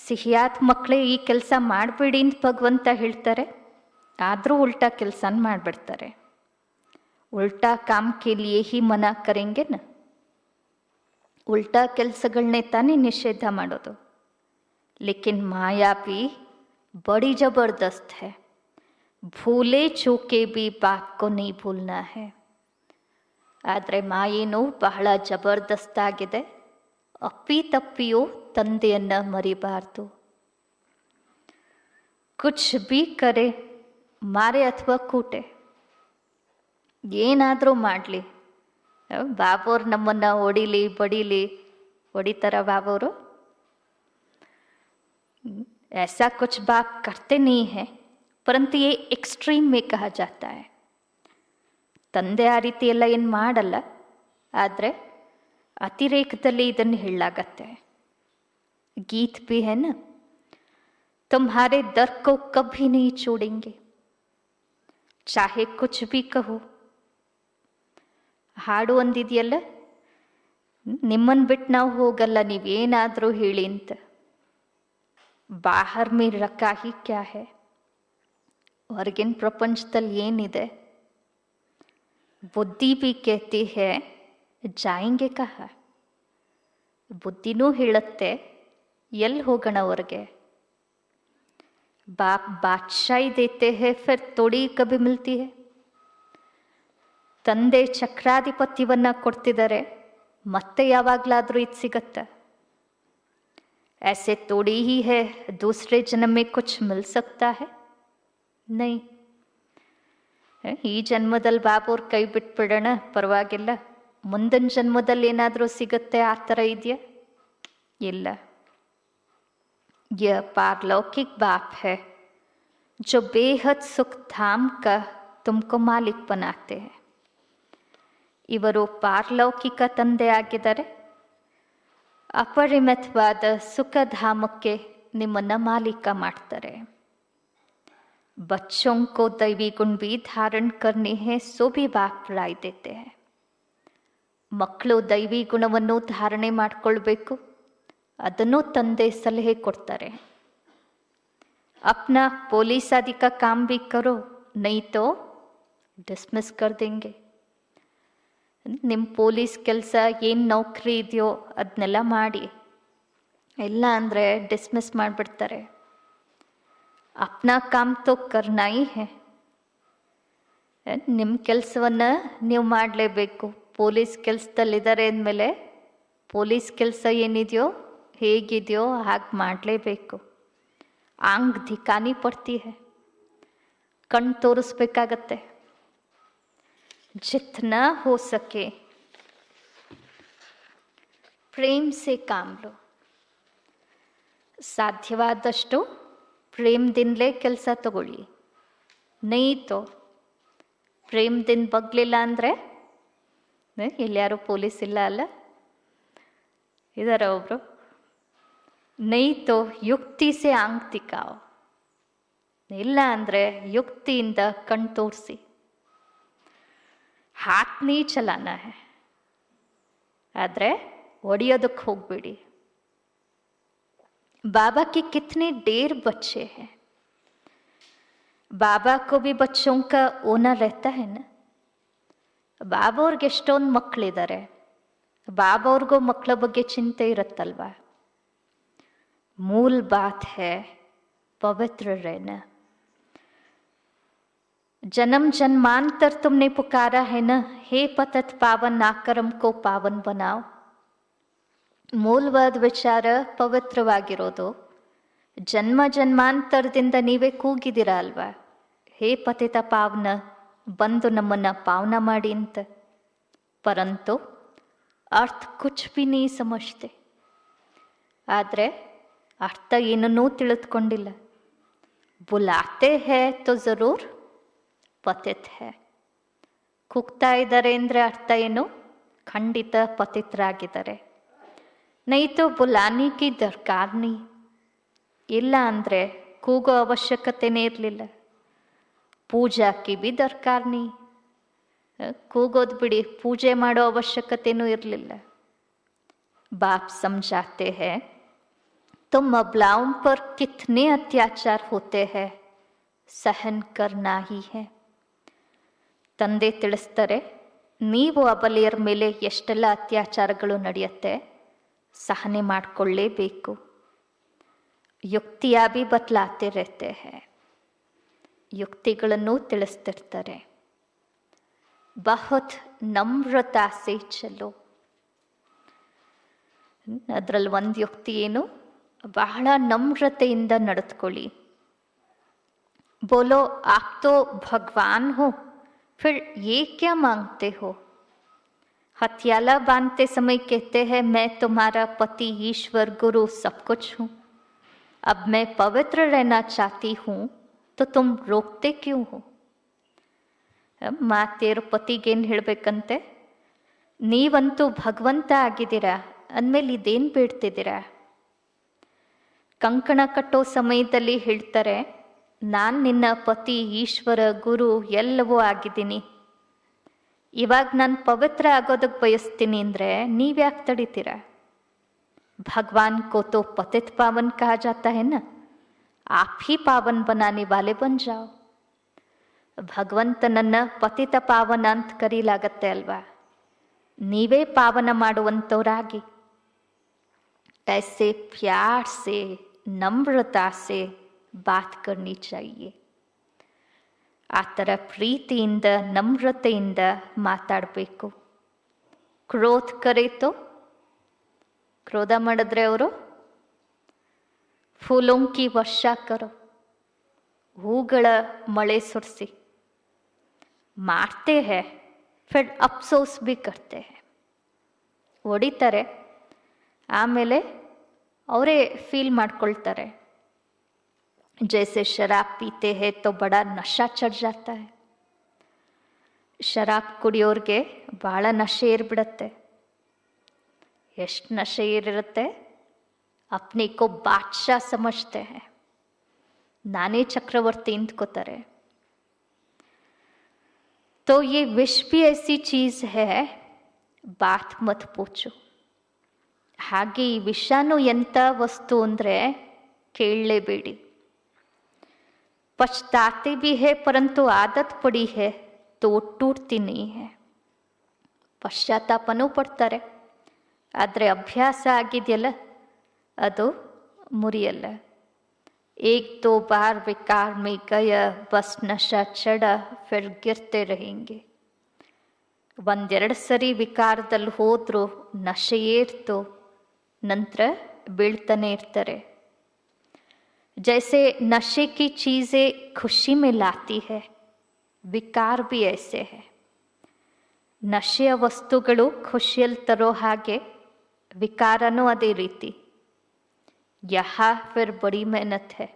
ಸಿಹಿಯಾದ ಮಕ್ಕಳೇ ಈ ಕೆಲಸ ಮಾಡಬೇಡಿ ಅಂತ ಭಗವಂತ ಹೇಳ್ತಾರೆ, ಆದರೂ ಉಲ್ಟಾ ಕೆಲಸನ ಮಾಡಿಬಿಡ್ತಾರೆ. ಉಲ್ಟಾ ಕಾಮ್ ಕೆ ಲಿಯೇ ಹಿ ಮನಾ ಕರೆಂಗೆ ನ. ಉಲ್ಟಾ ಕೆಲಸಗಳನ್ನೇ ತಾನೇ ನಿಷೇಧ ಮಾಡೋದು. ಲೇಕಿನ್ ಮಾಯಾ ಭಿ ಬಡಿ ಜಬರ್ದಸ್ತ್ है, ಭೂಲೆ ಚೂಕೆ ಭಿ ಬಾಪ್ ಕೋ ನಹೀ ಭೂಲ್ನಾ है. ಆದರೆ ಮಾಯೇನು ಬಹಳ ಜಬರ್ದಸ್ತಾಗಿದೆ. ಅಪ್ಪಿ ತಪ್ಪಿಯೂ ತಂದೆಯನ್ನು ಮರಿಬಾರ್ದು. ಕುಚ್ ಬಿ ಕರೆ, ಮಾರೆ ಅಥವಾ ಕೂಟೆ, ಏನಾದರೂ ಮಾಡಲಿ. ಬಾಬವ್ರು ನಮ್ಮನ್ನು ಹೊಡಿಲಿ ಬಡಿಲಿ, ಹೊಡಿತಾರ ಬಾಬವರು? ऐसा कुछ बाप करते नहीं है, परंतु ये एक्सट्रीम में कहा जाता है. ತಂದೆ ಆ ರೀತಿ ಎಲ್ಲ ಏನು ಮಾಡಲ್ಲ, ಆದರೆ ಅತಿರೇಕದಲ್ಲಿ ಇದನ್ನು ಹೇಳಲಾಗತ್ತೆ. ಗೀತ್ ಭಿ है ना, तुम्हारे दर को कभी नहीं छोड़ेंगे चाहे कुछ भी कहो. ಹಾಡು ಒಂದಿದೆಯಲ್ಲ, ನಿಮ್ಮನ್ನು ಬಿಟ್ಟು ನಾವು ಹೋಗಲ್ಲ ನೀವೇನಾದರೂ ಹೇಳಿ ಅಂತ. ಬಾಹರ್ ಮೇ ರಖಾ ಹಿ ಕ್ಯಾ ಹೈ, ಹೊರಗಿನ ಪ್ರಪಂಚದಲ್ಲಿ ಏನಿದೆ. ಬುದ್ಧಿ ಭಿ कहती है ಜಾಯಿಂಗೆ ಕಹ. ಬುದ್ಧಿನೂ ಹೇಳುತ್ತೆ ಎಲ್ಲಿ ಹೋಗೋಣ ಹೊರಗೆ. बाप बादशाही देते हैं फिर थोड़ी कभी मिलती है. ತಂದೆ ಚಕ್ರಾಧಿಪತ್ಯವನ್ನ ಕೊಡ್ತಿದ್ದಾರೆ, ಮತ್ತೆ ಯಾವಾಗಲಾದರೂ ಇದು ಸಿಗತ್ತಾ? ऐसे थोड़ी ही है दूसरे जन्म में कुछ मिल सकता है? नहीं. ಈ ಜನ್ಮದಲ್ಲಿ ಬಾಬೋರ್ ಕೈ ಬಿಟ್ಬಿಡೋಣ ಪರವಾಗಿಲ್ಲ, ಮುಂದಿನ ಜನ್ಮದಲ್ಲಿ ಏನಾದರೂ ಸಿಗುತ್ತೆ ಆ ಥರ ಇದೆಯಾ? ಇಲ್ಲ. यह पारलौकिक बाप है जो बेहद सुख धाम का तुमको मालिक बनाते हैं. ಇವರು ಪಾರಲೌಕಿಕ ತಂದೆ ಆಗಿದ್ದಾರೆ, ಅಪರಿಮಿತವಾದ ಸುಖಧಾಮಕ್ಕೆ ನಿಮ್ಮನ್ನು ಮಾಲೀಕ ಮಾಡ್ತಾರೆ. बच्चों को दैवी गुण भी धारण करनी है सो भी बाप राय देते हैं. ಮಕ್ಕಳು ದೈವಿ ಗುಣವನ್ನು ಧಾರಣೆ ಮಾಡಿಕೊಳ್ಬೇಕು, ಅದನ್ನು ತಂದೆ ಸಲಹೆ ಕೊಡ್ತಾರೆ. अपना पुलिस आदि का काम भी करो नहीं तो डिसमिस कर देंगे. ನಿಮ್ಮ ಪೊಲೀಸ್ ಕೆಲಸ ಏನು ನೌಕರಿ ಇದೆಯೋ ಅದನ್ನೆಲ್ಲ ಮಾಡಿ, ಇಲ್ಲ ಅಂದರೆ ಡಿಸ್ಮಿಸ್ ಮಾಡಿಬಿಡ್ತಾರೆ. ಅಪ್ನಾ ಕಾಮ್ ತೋ ಕರ್ನಾ ಹಿ ಹೈ. ನಿಮ್ಮ ಕೆಲಸವನ್ನು ನೀವು ಮಾಡಲೇಬೇಕು. ಪೊಲೀಸ್ ಕೆಲಸದಲ್ಲಿದ್ದಾರೆ ಅಂದಮೇಲೆ ಪೊಲೀಸ್ ಕೆಲಸ ಏನಿದೆಯೋ ಹೇಗಿದೆಯೋ ಹಾಗೆ ಮಾಡಲೇಬೇಕು. ಆಂಗ್ ದಿಖಾನಿ ಪಡ್ತಿ ಹೈ, ಕಣ್ಣು ತೋರಿಸ್ಬೇಕಾಗತ್ತೆ. जितना हो सके ಪ್ರೇಮ್ ಸೆ ಕಾಮ್ ಲೋ. ಸಾಧ್ಯವಾದಷ್ಟು ಪ್ರೇಮದಿಂದಲೇ ಕೆಲಸ ತಗೊಳ್ಳಿ. ನೈತೋ ಪ್ರೇಮದಿಂದ ಬಗ್ಲಿಲ್ಲ ಅಂದರೆ, ಎಲ್ಲಿಯಾರು ಪೊಲೀಸ್ ಇಲ್ಲ ಅಲ್ಲ, ಇದಾರ ಒಬ್ರು, ನೈತೋ ಯುಕ್ತಿ ಸೆ ಆಂಗ್ ದಿಖಾओ. ಇಲ್ಲ ಅಂದರೆ ಯುಕ್ತಿಯಿಂದ ಕಣ್ ತೋರಿಸಿ. हाथ नहीं चलाना है, ಆದರೆ ಒಡೆಯೋದಕ್ಕೆ ಹೋಗಬೇಡಿ. बाबा के कितने ढेर बच्चे हैं. बाबा को भी बच्चों का ओनर रहता है ना. ಬಾಬಾ ಅವ್ರಿಗೆ ಎಷ್ಟೊಂದು ಮಕ್ಕಳಿದ್ದಾರೆ, ಬಾಬಾ ಅವ್ರಿಗೂ ಮಕ್ಕಳ ಬಗ್ಗೆ ಚಿಂತೆ ಇರುತ್ತಲ್ವಾ. ಮೂಲ ಬಾತ್ है पवित्र रहना. जन्म जन्मांतर तुमने पुकारा है न, हे पतत पावन आकर हमको पावन बनाओ. ಮೂಲವಾದ ವಿಚಾರ ಪವಿತ್ರವಾಗಿರೋದು. ಜನ್ಮ ಜನ್ಮಾಂತರದಿಂದ ನೀವೇ ಕೂಗಿದ್ದೀರ ಅಲ್ವಾ, ಹೇ ಪತಿತ ಪಾವನ, ಬಂದು ನಮ್ಮನ್ನು ಪಾವನ ಮಾಡಿ ಅಂತ. ಪರಂತು ಅರ್ಥ ಕುಚ್ ಭಿ ನೀ ಸಮಜ್ತೆ. ಆದರೆ ಅರ್ಥ ಏನನ್ನೂ ತಿಳಿದುಕೊಂಡಿಲ್ಲ. ಬುಲಾತೆ ಹೇ ತೋ ಜರೂರ್ ಪತಿತ್ ಹೇ. ಕೂಗ್ತಾ ಇದ್ದಾರೆ ಅಂದರೆ ಅರ್ಥ ಏನು? ಖಂಡಿತ ಪತಿತರಾಗಿದ್ದಾರೆ. ನೈತೋ ಬುಲಾನಿ ಕಿ ದರ್ಕಾರ್ ನೀ. ಇಲ್ಲ ಅಂದರೆ ಕೂಗೋ ಅವಶ್ಯಕತೆನೇ ಇರಲಿಲ್ಲ. ಪೂಜಾ ಕಿ ಬಿ ದರ್ಕಾರ್ ನೀ. ಕೂಗೋದು ಬಿಡಿ, ಪೂಜೆ ಮಾಡೋ ಅವಶ್ಯಕತೆಯೂ ಇರಲಿಲ್ಲ. ಬಾಪ್ ಸಮझाते हैं तुम अबलाओं पर कितने अत्याचार होते हैं, सहन करना ही है. ತಂದೆ ತಿಳಿಸ್ತಾರೆ, ನೀವು ಅಬಲೆಯರ ಮೇಲೆ ಎಷ್ಟೆಲ್ಲ ಅತ್ಯಾಚಾರಗಳು ನಡೆಯುತ್ತೆ, ಸಹನೆ ಮಾಡಿಕೊಳ್ಳೇಬೇಕು. ಯುಕ್ತಿಯಾ ಬಿ ಬದಲಾತೆ रहते हैं. ಯುಕ್ತಿಗಳನ್ನು ತಿಳಿಸ್ತಿರ್ತಾರೆ. ಬಹುತ್ ನಮ್ರತಾ ಸೆ ಚಲೋ. ಅದರಲ್ಲಿ ಒಂದು ಯುಕ್ತಿ ಏನು? ಬಹಳ ನಮ್ರತೆಯಿಂದ ನಡೆದುಕೊಳ್ಳಿ. बोलो आप तो भगवान हो, फिर ये क्या मांगते हो? हथियाला बांधते समय कहते हैं मैं तुम्हारा पति, ईश्वर, गुरु सब कुछ हूँ. अब मैं पवित्र रहना चाहती हूँ तो तुम रोकते क्यों हो? ಮಾತೆಯರು ಪತಿಗೇನು ಹೇಳಬೇಕಂತೆ? ನೀವಂತೂ ಭಗವಂತ ಆಗಿದ್ದೀರಾ ಅಂದಮೇಲೆ ಇದೇನು ಬೇಡ್ತಿದ್ದೀರಾ? ಕಂಕಣ ಕಟ್ಟೋ ಸಮಯದಲ್ಲಿ ಹೇಳ್ತಾರೆ, ನಾನು ನಿನ್ನ ಪತಿ, ಈಶ್ವರ, ಗುರು ಎಲ್ಲವೂ ಆಗಿದ್ದೀನಿ. ಇವಾಗ ನಾನು ಪವಿತ್ರ ಆಗೋದಕ್ಕೆ ಬಯಸ್ತೀನಿ ಅಂದರೆ ನೀವ್ಯಾಕೆ ತಡಿತೀರಾ? ಭಗವಾನ್ ಕೋ ತೋ ಪತಿತ್ ಪಾವನ್ ಕಹಾ ಜಾತಾ ಹೈ ನಾ, ಆಪ್ ಹಿ ಪಾವನ್ ಬನಾನೆ ವಾಲೆ ಬನ್ ಜಾओ. ಭಗವಂತನನ್ನ ಪತಿತ ಪಾವನ ಅಂತ ಕರೀಲಾಗತ್ತೆ ಅಲ್ವಾ. ನೀವೇ ಪಾವನ ಮಾಡುವಂಥವರಾಗಿ ऐसे प्यार से नम्रता से बात करनी चाहिए. ಆ ಥರ ಪ್ರೀತಿಯಿಂದ ನಮ್ರತೆಯಿಂದ ಮಾತಾಡಬೇಕು. ಕ್ರೋಧ ಕರೆಯಿತು, ಕ್ರೋಧ ಮಾಡಿದ್ರೆ ಅವರು ಫೂಲೋಂಕಿ ವರ್ಷ ಕರೋ, ಹೂಗಳ ಮಳೆ ಸುರಿಸಿ ಮಾರ್ತೆ ಹೇ, ಫಿರ್ ಅಫ್ಸೋಸ್ ಭಿ ಕರ್ತೆ ಹೇ. ಹೊಡಿತಾರೆ, ಆಮೇಲೆ ಅವರೇ ಫೀಲ್ ಮಾಡ್ಕೊಳ್ತಾರೆ. जैसे शराब पीते हैं तो बड़ा नशा चढ़ जाता है. ಶರಾಬ್ ಕುಡಿಯೋರ್ಗೆ ಭಾಳ ನಶೆ ಏರ್ಬಿಡತ್ತೆ. ಎಷ್ಟು ನಶೆ ಏರಿರುತ್ತೆ, ಅಪ್ನೆ ಕೋ ಬಾದ್ಶಾ ಸಮಜ್ತೆ ಹೈ, ನಾನೇ ಚಕ್ರವರ್ತಿ ಅಂದ್ಕೋತಾರೆ. तो ये विष भी ऐसी चीज है, बात मत पूछो. ಹಾಗೆ ಈ ವಿಷಾನು ಎಂಥ ವಸ್ತು ಅಂದರೆ ಕೇಳಲೇಬೇಡಿ. पछताते भी है परंतु आदत पड़ी है तो टूटती नहीं है. ಪಶ್ಚಾತ್ತಾಪನೂ ಪಡ್ತಾರೆ, ಆದರೆ ಅಭ್ಯಾಸ ಆಗಿದೆಯಲ್ಲ ಅದು ಮುರಿಯಲ್ಲ. एक दो बार विकार में गया बस नशा चढ़ा फिर गिरते रहेंगे. ಒಂದೆರಡು ಸರಿ ವಿಕಾರದಲ್ಲಿ ಹೋದ್ರು ನಶೆ ಏರ್ತು, ನಂತರ ಬೀಳ್ತಾನೆ ಇರ್ತಾರೆ. जैसे नशे की चीज़ें खुशी में लाती है, विकार भी ऐसे है. ನಶೆಯ ವಸ್ತುಗಳು ಖುಷಿಯಲ್ಲಿ ತರೋ ಹಾಗೆ ವಿಕಾರನೂ ಅದೇ ರೀತಿ. यहाँ फिर बड़ी मेहनत है.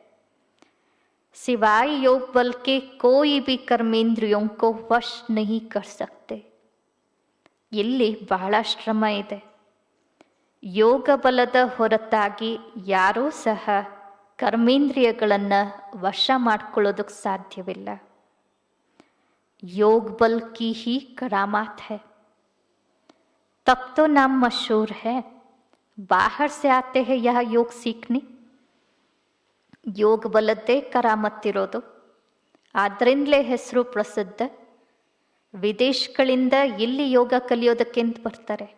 सिवाय योग बल के कोई भी कर्मेंद्रियों को वश नहीं कर सकते. ಇಲ್ಲಿ ಬಹಳ ಶ್ರಮ ಇದೆ. ಯೋಗ ಬಲದ ಹೊರತಾಗಿ ಯಾರೂ ಸಹ ಕರ್ಮೇಂದ್ರಿಯಗಳನ್ನು ವಶ ಮಾಡ್ಕೊಳ್ಳೋದಕ್ಕೆ ಸಾಧ್ಯವಿಲ್ಲ. योग बल की ही करामात है, तब तो नाम मशहूर है. बाहर से आते हैं यह योग सीखने. ಯೋಗ ಬಲದ್ದೇ ಕರಾಮತ್ತಿರೋದು, ಆದ್ರಿಂದಲೇ ಹೆಸರು ಪ್ರಸಿದ್ಧ. ವಿದೇಶಗಳಿಂದ ಇಲ್ಲಿ ಯೋಗ ಕಲಿಯೋದಕ್ಕೆ ಅಂತ ಬರ್ತಾರೆ.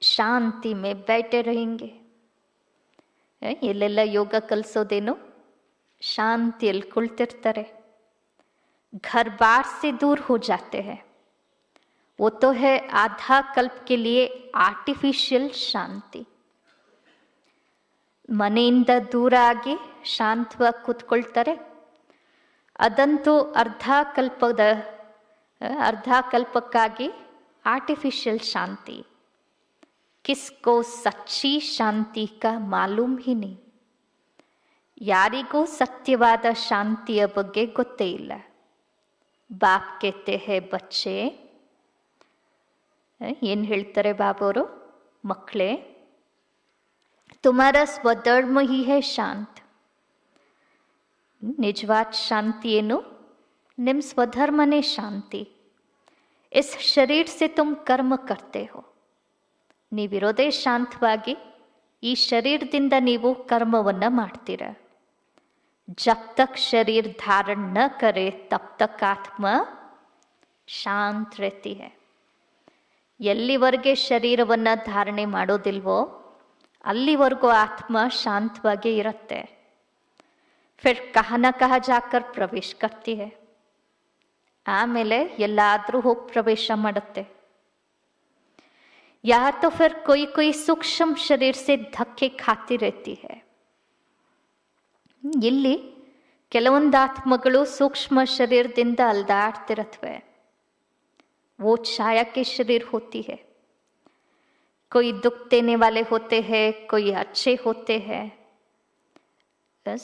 ಶಾಂತಿ ಮೇ बैठे रहेंगे. ಎಲ್ಲೆಲ್ಲ ಯೋಗ ಕಲಿಸೋದೇನು, ಶಾಂತಿಯಲ್ಲಿ ಕುಳಿತಿರ್ತಾರೆ. घर बार से दूर हो जाते हैं. वो तो है आधा कल्प के लिए आर्टिफिशियल शांति. ಮನೆಯಿಂದ ದೂರ ಆಗಿ ಶಾಂತವಾಗಿ ಕೂತ್ಕೊಳ್ತಾರೆ, ಅದಂತೂ ಅರ್ಧ ಕಲ್ಪಕ್ಕಾಗಿ ಆರ್ಟಿಫಿಷಿಯಲ್ ಶಾಂತಿ. ಕಿಸ್ಕೋ ಸಚ್ಚಿ ಶಾಂತಿ ಕಾ ಮಾಲೂಮ್ ಹಿ ನೀ. ಯಾರಿಗೂ ಸತ್ಯವಾದ ಶಾಂತಿಯ ಬಗ್ಗೆ ಗೊತ್ತೇ ಇಲ್ಲ. ಬಾಪ್ ಕೇತೆ ಹೇ ಬಚ್ಚೆ, ಏನು ಹೇಳ್ತಾರೆ ಬಾಬವರು, ಮಕ್ಕಳೇ ತುಮಾರ ಸ್ವಧರ್ಮ ಹಿ ಹೇ ಶಾಂತ್. ನಿಜವಾದ ಶಾಂತಿ ಏನು, ನಿಮ್ಮ ಸ್ವಧರ್ಮನೇ ಶಾಂತಿ. ಇಸ್ ಶರೀರ ಸೆ ತುಮ್ ಕರ್ಮ ಕರ್ತೆ ಹೋ. ನೀವಿರೋದೇ ಶಾಂತವಾಗಿ, ಈ ಶರೀರದಿಂದ ನೀವು ಕರ್ಮವನ್ನು ಮಾಡ್ತೀರ. जब तक शरीर धारण न करे तब तक आत्मा शांत रहती है. ಎಲ್ಲಿವರೆಗೆ ಶರೀರವನ್ನು ಧಾರಣೆ ಮಾಡೋದಿಲ್ವೋ ಅಲ್ಲಿವರೆಗೂ ಆತ್ಮ ಶಾಂತವಾಗಿ ಇರುತ್ತೆ. फिर कहाँ न कहाँ जाकर प्रवेश करती है. ಆಮೇಲೆ ಎಲ್ಲಾದರೂ ಹೋಗಿ ಪ್ರವೇಶ ಮಾಡುತ್ತೆ. या तो फिर कोई सूक्ष्म शरीर से धक्के खाती रहती है. ಇಲ್ಲಿ ಕೆಲವೊಂದು ಆತ್ಮಗಳು ಸೂಕ್ಷ್ಮ ಶರೀರದಿಂದ ಅಲ್ದಾಡ್ತಿರತ್ವೆ. वो छाया के शरीर होती है. कोई दुख देने वाले होते हैं, कोई अच्छे होते हैं.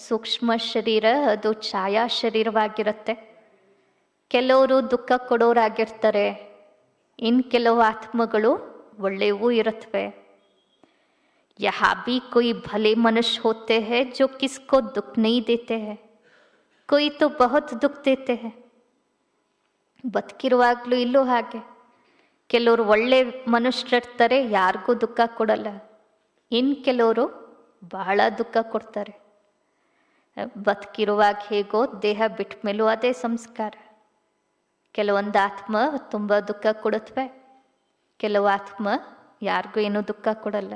ಸೂಕ್ಷ್ಮ ಶರೀರ ಅದು ಛಾಯಾ ಶರೀರವಾಗಿರುತ್ತೆ. ಕೆಲವರು ದುಃಖ ಕೊಡೋರಾಗಿರ್ತಾರೆ, ಇನ್ನು ಕೆಲವು ಆತ್ಮಗಳು ಒಳ್ಳೆಯವೂ ಇರುತ್ತವೆ. यहाँ भी कोई भले मनुष्य होते हैं जो किसको दुख नहीं देते हैं, कोई तो बहुत दुख देते हैं. ಬದುಕಿರುವಾಗಲೂ ಇಲ್ಲೂ ಹಾಗೆ ಕೆಲವರು ಒಳ್ಳೆ ಮನುಷ್ಯರಿರ್ತಾರೆ, ಯಾರಿಗೂ ದುಃಖ ಕೊಡಲ್ಲ. ಇನ್ನು ಕೆಲವರು ಬಹಳ ದುಃಖ ಕೊಡ್ತಾರೆ. ಬದುಕಿರುವಾಗ ಹೇಗೋ ದೇಹ ಬಿಟ್ಟ ಮೇಲೂ ಅದೇ ಸಂಸ್ಕಾರ. ಕೆಲವೊಂದು ಆತ್ಮ ತುಂಬ ದುಃಖ ಕೊಡುತ್ತವೆ, ಕೆಲವು ಆತ್ಮ ಯಾರಿಗೂ ಏನೂ ದುಃಖ ಕೊಡಲ್ಲ.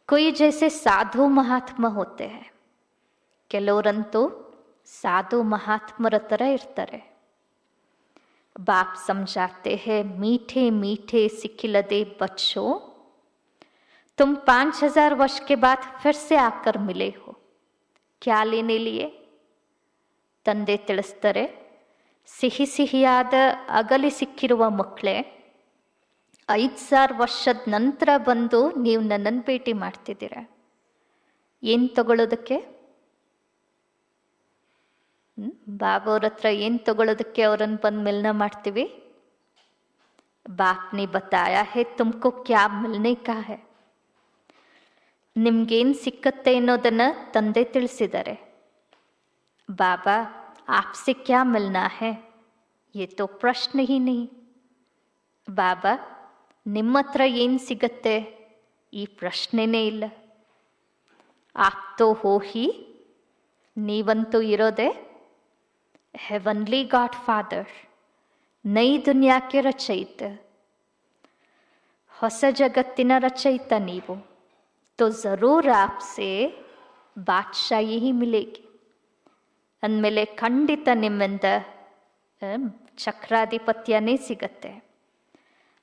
कोई जैसे साधु महात्मा होते हैं, ಕೆಲವರಂತೂ साधु महात्मರ ಥರ ಇರ್ತಾರೆ. बाप समझाते हैं, मीठे मीठे सिखिलदे बच्चों, तुम 5000 वर्ष के बाद फिर से आकर मिले हो, क्या लेने लिए? ತಂದೆ ತಿಳಿಸ್ತಾರೆ, ಸಿಹಿ ಸಿಹಿಯಾದ ಅಗಲಿ ಸಿಕ್ಕಿರುವ ಮಕ್ಕಳೇ, 5000 ವರ್ಷದ ನಂತರ ಬಂದು ನೀವು ನನ್ನನ್ನು ಭೇಟಿ ಮಾಡ್ತಿದ್ದೀರ. ಏನು ತಗೊಳ್ಳೋದಕ್ಕೆ? ಬಾಬಾ ಅವ್ರ ಹತ್ರ ಏನು ತಗೊಳ್ಳೋದಕ್ಕೆ ಅವರನ್ನು ಬಂದು ಮಿಲನ ಮಾಡ್ತೀವಿ? ಬಾಪ್ ನೇ ಬತಾಯಾ ಹೇ ತುಮಕೋ ಕ್ಯಾ ಮಿಲ್ನೆ ಕಾ ಹೈ. ನಿಮ್ಗೇನು ಸಿಕ್ಕತ್ತೆ ಅನ್ನೋದನ್ನು ತಂದೆ ತಿಳಿಸಿದ್ದಾರೆ. ಬಾಬಾ आपसे क्या मिलना है, ये तो प्रश्न ही नहीं. ಬಾಬಾ ನಿಮ್ಮ ಹತ್ರ ಏನು ಸಿಗತ್ತೆ ಈ ಪ್ರಶ್ನೆನೇ ಇಲ್ಲ. आप तो हो ही, ನೀವಂತೂ ಇರೋದೆ ಹೆವನ್ಲಿ ಗಾಡ್ ಫಾದರ್, ನೈ ದುನಿಯಾಕ್ಕೆ ರಚಯಿತ, ಹೊಸ ಜಗತ್ತಿನ ರಚಯಿತ ನೀವು. तो ज़रूर आपसे बादशाही ही मिलेगी. ಅಂದಮೇಲೆ ಖಂಡಿತ ನಿಮ್ಮಿಂದ ಚಕ್ರಾಧಿಪತ್ಯನೇ ಸಿಗತ್ತೆ.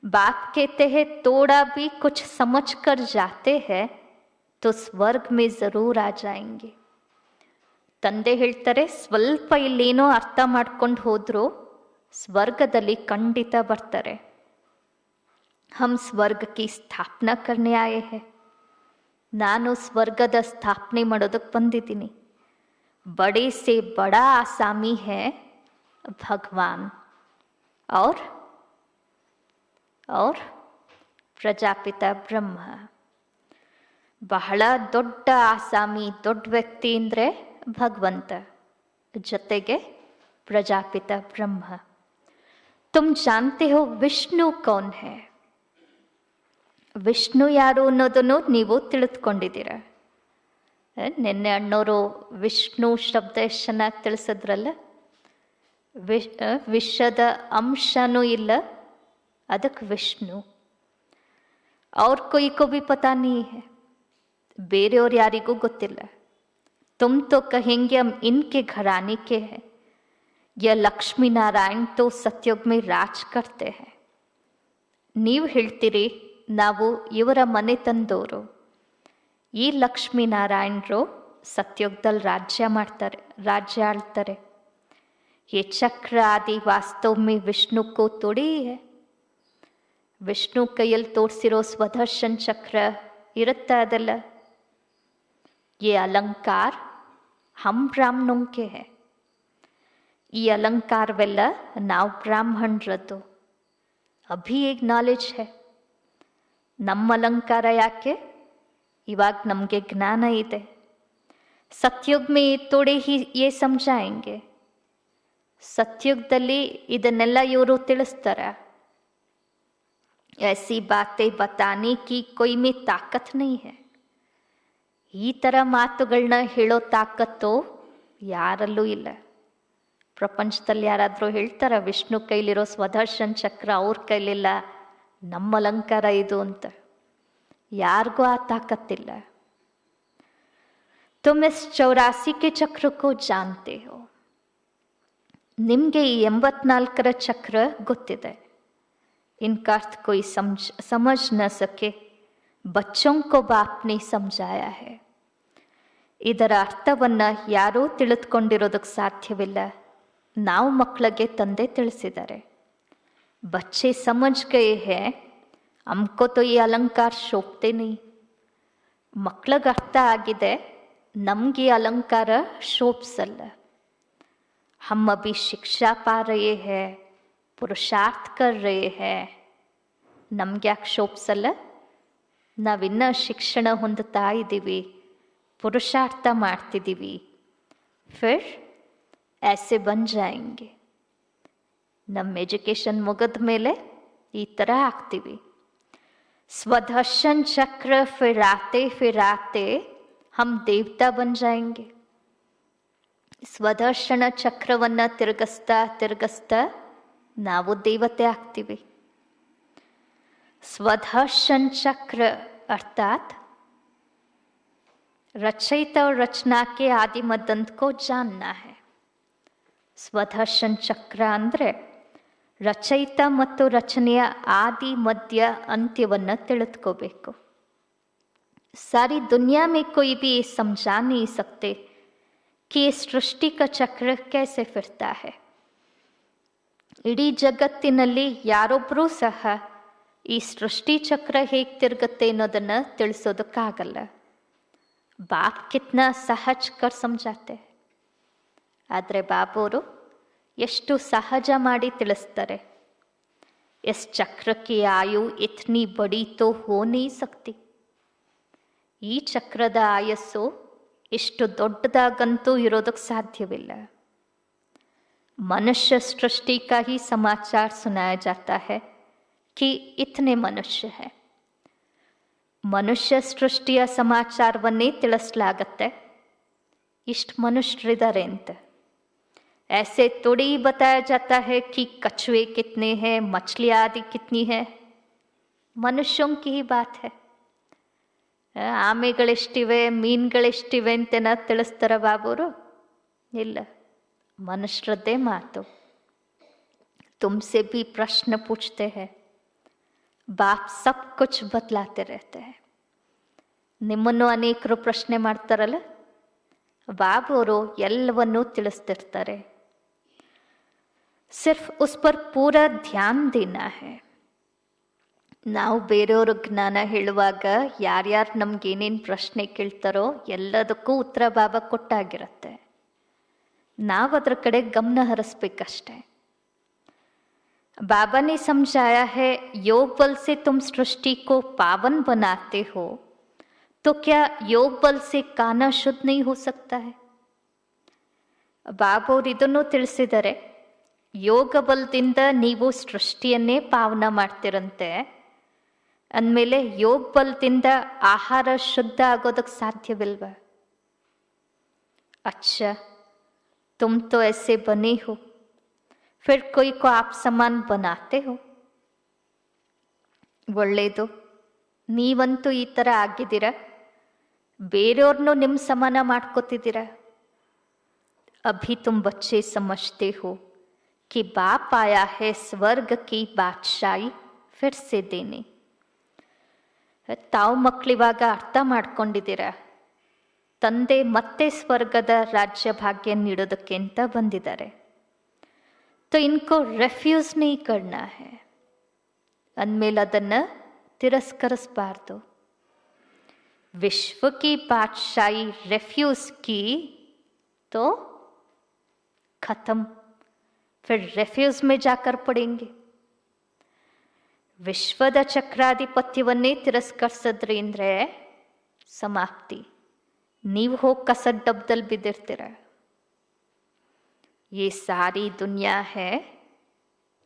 बाप कहते हैं थोड़ा भी कुछ समझ कर जाते हैं तो स्वर्ग में जरूर आ जाएंगे. ತಂದೆ ಹೇಳ್ತಾರೆ, ಸ್ವಲ್ಪ ಇಲ್ಲೇನೋ ಅರ್ಥ ಮಾಡ್ಕೊಂಡು ಹೋದ್ರು ಸ್ವರ್ಗದಲ್ಲಿ ಖಂಡಿತ ಬರ್ತಾರೆ. ಹಮ್ ಸ್ವರ್ಗ ಕಿ ಸ್ಥಾಪನಾ ಕರ್ನೆ ಆಯೆ ಹೈ, ನಾನು ಸ್ವರ್ಗದ ಸ್ಥಾಪನೆ ಮಾಡೋದಕ್ಕೆ ಬಂದಿದ್ದೀನಿ. बड़े से बड़ा आसामी है भगवान और ಪ್ರಜಾಪಿತ ಬ್ರಹ್ಮ. ಬಹಳ ದೊಡ್ಡ ಆಸಾಮಿ, ದೊಡ್ಡ ವ್ಯಕ್ತಿ ಅಂದರೆ ಭಗವಂತ, ಜೊತೆಗೆ ಪ್ರಜಾಪಿತ ಬ್ರಹ್ಮ. ತುಮ್ ಜಾನ್ತೆ ಹೋ ವಿಷ್ಣು ಕೌನ್ ಹೈ, ವಿಷ್ಣು ಯಾರು ಅನ್ನೋದನ್ನು ನೀವು ತಿಳಿದುಕೊಂಡಿದ್ದೀರ. ನಿನ್ನೆ ಅಣ್ಣವರು ವಿಷ್ಣು ಶಬ್ದ ಎಷ್ಟು ಚೆನ್ನಾಗಿ ತಿಳಿಸಿದ್ರಲ್ಲ. ವಿಶ್ವದ ಅಂಶನೂ ಇಲ್ಲ, ಅದಕ್ಕೆ ವಿಷ್ಣು. ಅವ್ರ कोई को भी पता नहीं है, ಬೇರೆಯವ್ರು ಯಾರಿಗೂ ಗೊತ್ತಿಲ್ಲ. तुम तो कहेंगे हम इनके घराने के हैं, यह लक्ष्मी नारायण तो सतयुग में राज करते हैं. ನೀವು ಹೇಳ್ತೀರಿ ನಾವು ಇವರ ಮನೆ ತಂದವರು, ಈ ಲಕ್ಷ್ಮೀನಾರಾಯಣರು ಸತ್ಯುಗದಲ್ಲಿ ರಾಜ್ಯ ಮಾಡ್ತಾರೆ, ರಾಜ್ಯ ಆಳ್ತಾರೆ. ये चक्र आदि वास्तव में विष्णु को तोड़ी है. ವಿಷ್ಣು ಕೈಯಲ್ಲಿ ತೋರಿಸಿರೋ ಸ್ವದರ್ಶನ್ ಚಕ್ರ ಇರುತ್ತಾ ಅದಲ್ಲ. ये अलंकार हम ब्राह्मणों के है, ಈ ಅಲಂಕಾರವೆಲ್ಲ ನಾವು ಬ್ರಾಹ್ಮಣರದ್ದು. ಅಭಿ एक ನಾಲೆಜ್ है. ನಮ್ಮ ಅಲಂಕಾರ ಯಾಕೆ? ಇವಾಗ ನಮಗೆ ಜ್ಞಾನ ಇದೆ. ಸತ್ಯುಗ್ ಮೇ ತೋಡೆ ಹಿ ಯೇ ಸಮಜಾಯೆಂಗೆ, ಸತ್ಯುಗದಲ್ಲಿ ಇದನ್ನೆಲ್ಲ ಇವರು ತಿಳಿಸ್ತಾರೆ. ऐसी बातें बताने की कोई में ताकत नहीं है. ಈ ಥರ ಮಾತುಗಳನ್ನ ಹೇಳೋ ತಾಕತ್ತು ಯಾರಲ್ಲೂ ಇಲ್ಲ. ಪ್ರಪಂಚದಲ್ಲಿ ಯಾರಾದರೂ ಹೇಳ್ತಾರ ವಿಷ್ಣು ಕೈಲಿರೋ ಸ್ವದರ್ಶನ್ ಚಕ್ರ ಅವ್ರ ಕೈಲಿಲ್ಲ, ನಮ್ಮ ಅಲಂಕಾರ ಇದು ಅಂತ? ಯಾರಿಗೂ ಆ ತಾಕತ್ತಿಲ್ಲ. तुम इस 84 के चक्र को जानते हो, ನಿಮಗೆ ಈ 84ರ ಚಕ್ರ ಗೊತ್ತಿದೆ. इनका अर्थ कोई समझ न सके, बच्चों को बाप ने समझाया है. ಇದರ ಅರ್ಥವನ್ನು ಯಾರೂ ತಿಳಿದುಕೊಂಡಿರೋದಕ್ಕೆ ಸಾಧ್ಯವಿಲ್ಲ, ನಾವು ಮಕ್ಕಳಿಗೆ ತಂದೆ ತಿಳಿಸಿದ್ದಾರೆ. बच्चे समझ गए हैं, हमको तो ये अलंकार शोभते नहीं. ಮಕ್ಕಳಿಗೆ ಅರ್ಥ ಆಗಿದೆ, ನಮಗೆ ಅಲಂಕಾರ ಶೋಭಿಸಲ್ಲ. हम अभी शिक्षा पा रहे हैं, पुरुषार्थ कर रहे हैं. ನಮ್ಗೆ ಯಾಕೆ ಶೋಭಿಸಲ್ಲ? ನಾವಿನ್ನ ಶಿಕ್ಷಣ ಹೊಂದುತ್ತಾ ಇದ್ದೀವಿ, ಪುರುಷಾರ್ಥ ಮಾಡ್ತಿದ್ದೀವಿ. ಫಿರ್ ऐसे बन जाएंगे. ನಮ್ಮ ಎಜುಕೇಷನ್ ಮುಗಿದ ಮೇಲೆ ಈ ಥರ ಆಗ್ತೀವಿ. स्वदर्शन चक्र फिराते फिराते हम देवता बन जाएंगे. ಸ್ವದರ್ಶನ ಚಕ್ರವನ್ನು ತಿರುಗಿಸ್ತಾ ತಿರುಗಿಸ್ತಾ ನಾವು ದೇವತೆ ಆಗ್ತೀವಿ. स्वदर्शन चक्र अर्थात रचयिता और रचना के आदि मदंत को जानना है. ಸ್ವದರ್ಶನ್ ಚಕ್ರ ಅಂದರೆ ರಚಯಿತ ಮತ್ತು ರಚನೆಯ ಆದಿ ಮಧ್ಯ ಅಂತ್ಯವನ್ನು ತಿಳಿದುಕೋಬೇಕು. सारी दुनिया में कोई भी ये समझा नहीं सकते कि ये सृष्टि का चक्र कैसे फिरता है. ಇಡೀ ಜಗತ್ತಿನಲ್ಲಿ ಯಾರೊಬ್ಬರೂ ಸಹ ಈ ಸೃಷ್ಟಿ ಚಕ್ರ ಹೇಗೆ ತಿರುಗುತ್ತೆ ಅನ್ನೋದನ್ನು ತಿಳಿಸೋದಕ್ಕಾಗಲ್ಲ. ಬಾಪ್ ಕಿತ್ನಾ ಸಹಜ ಕರ್ ಸಮझाते. ಆದರೆ ಬಾಬೋರು ಎಷ್ಟು ಸಹಜ ಮಾಡಿ ತಿಳಿಸ್ತಾರೆ. इस चक्र की आयु इतनी बड़ी तो हो नहीं सकती. ಈ ಚಕ್ರದ ಆಯಸ್ಸು ಇಷ್ಟು ದೊಡ್ಡದಾಗಂತೂ ಇರೋದಕ್ಕೆ ಸಾಧ್ಯವಿಲ್ಲ. मनुष्य सृष्टि का ही समाचार सुनाया जाता है कि इतने मनुष्य है. ಮನುಷ್ಯ ಸೃಷ್ಟಿಯ ಸಮಾಚಾರವನ್ನೇ ತಿಳಿಸಲಾಗತ್ತೆ ಇಷ್ಟು ಮನುಷ್ಯರಿದ್ದಾರೆ ಅಂತ. ऐसे थोड़ी ही बताया जाता है कि कछुए कितने हैं, मछलियाँ आदि कितनी है. मनुष्यों की ही बात है. ಆಮೆಗಳೆಷ್ಟಿವೆ, ಮೀನುಗಳೆಷ್ಟಿವೆ ಅಂತೆಲ್ಲ ತಿಳಿಸ್ತಾರ ಬಾಬುರು? ಇಲ್ಲ, ಮನುಷ್ಯರದ್ದೇ ಮಾತು. तुमसे भी प्रश्न पूछते हैं, बाप सब कुछ बतलाते रहते हैं. ನಿಮ್ಮನ್ನು ಅನೇಕರು ಪ್ರಶ್ನೆ ಮಾಡ್ತಾರಲ್ಲ, ಬಾಬುರು ಎಲ್ಲವನ್ನೂ ತಿಳಿಸ್ತಿರ್ತಾರೆ. सिर्फ उस पर पूरा ध्यान देना है. ನಾವು ಬೇರೆಯವರು ಜ್ಞಾನ ಹೇಳುವಾಗ ಯಾರ್ಯಾರು ನಮ್ಗೇನೇನು ಪ್ರಶ್ನೆ ಕೇಳ್ತಾರೋ ಎಲ್ಲದಕ್ಕೂ ಉತ್ತರ ಬಾಬಾ ಕೊಟ್ಟಾಗಿರುತ್ತೆ. ನಾವು ಅದರ ಕಡೆ ಗಮನ ಹರಿಸ್ಬೇಕಷ್ಟೆ. बाबा ने समझाया है, योग बल से तुम सृष्टि को पावन बनाते हो तो क्या योग बल से काना शुद्ध नहीं हो सकता है. ಬಾಬಾ ಅವರು ಇದನ್ನು ತಿಳಿಸಿದರೆ, ಯೋಗ ಬಲದಿಂದ ನೀವು ಸೃಷ್ಟಿಯನ್ನೇ ಪಾವನ ಮಾಡ್ತಿರಂತೆ ಅಂದಮೇಲೆ ಯೋಗ ಬಲದಿಂದ ಆಹಾರ ಶುದ್ಧ ಆಗೋದಕ್ಕೆ ಸಾಧ್ಯವಿಲ್ವ? अच्छा, तुम तो ऐसे बने हो, फिर कोई को आप समान बनाते हो. ಒಳ್ಳೆಯದು, ನೀವಂತೂ ಈ ಥರ ಆಗಿದ್ದೀರ, ಬೇರೆಯವ್ರನ್ನೂ ನಿಮ್ಮ ಸಮಾನ ಮಾಡ್ಕೋತಿದ್ದೀರ. अभी तुम बच्चे समझते हो कि बाप आया है स्वर्ग की बादशाही फिर से देने. ತಾವು ಮಕ್ಕಳಿವಾಗ ಅರ್ಥ ಮಾಡ್ಕೊಂಡಿದ್ದೀರ, ತಂದೆ ಮತ್ತೆ ಸ್ವರ್ಗದ ರಾಜ್ಯ ಭಾಗ್ಯ ನೀಡೋದಕ್ಕೆ ಅಂತ ಬಂದಿದ್ದಾರೆ. तो इनको रेफ्यूज नहीं करना है ಅಂದಮೇಲೆ ಅದನ್ನು ತಿರಸ್ಕರಿಸಬಾರ್ದು. विश्व की बादशाही रेफ्यूज की तो खत्म, फिर रेफ्यूज में जाकर पड़ेंगे. ವಿಶ್ವದ ಚಕ್ರಾಧಿಪತ್ಯವನ್ನೇ ತಿರಸ್ಕರಿಸಿದ್ರಿ ಅಂದರೆ ಸಮಾಪ್ತಿ. ನೀವು ಹೋಗಿ ಕಸದ ಡಬ್ಬದಲ್ಲಿ ಬಿದ್ದಿರ್ತೀರ. ये सारी दुनिया है,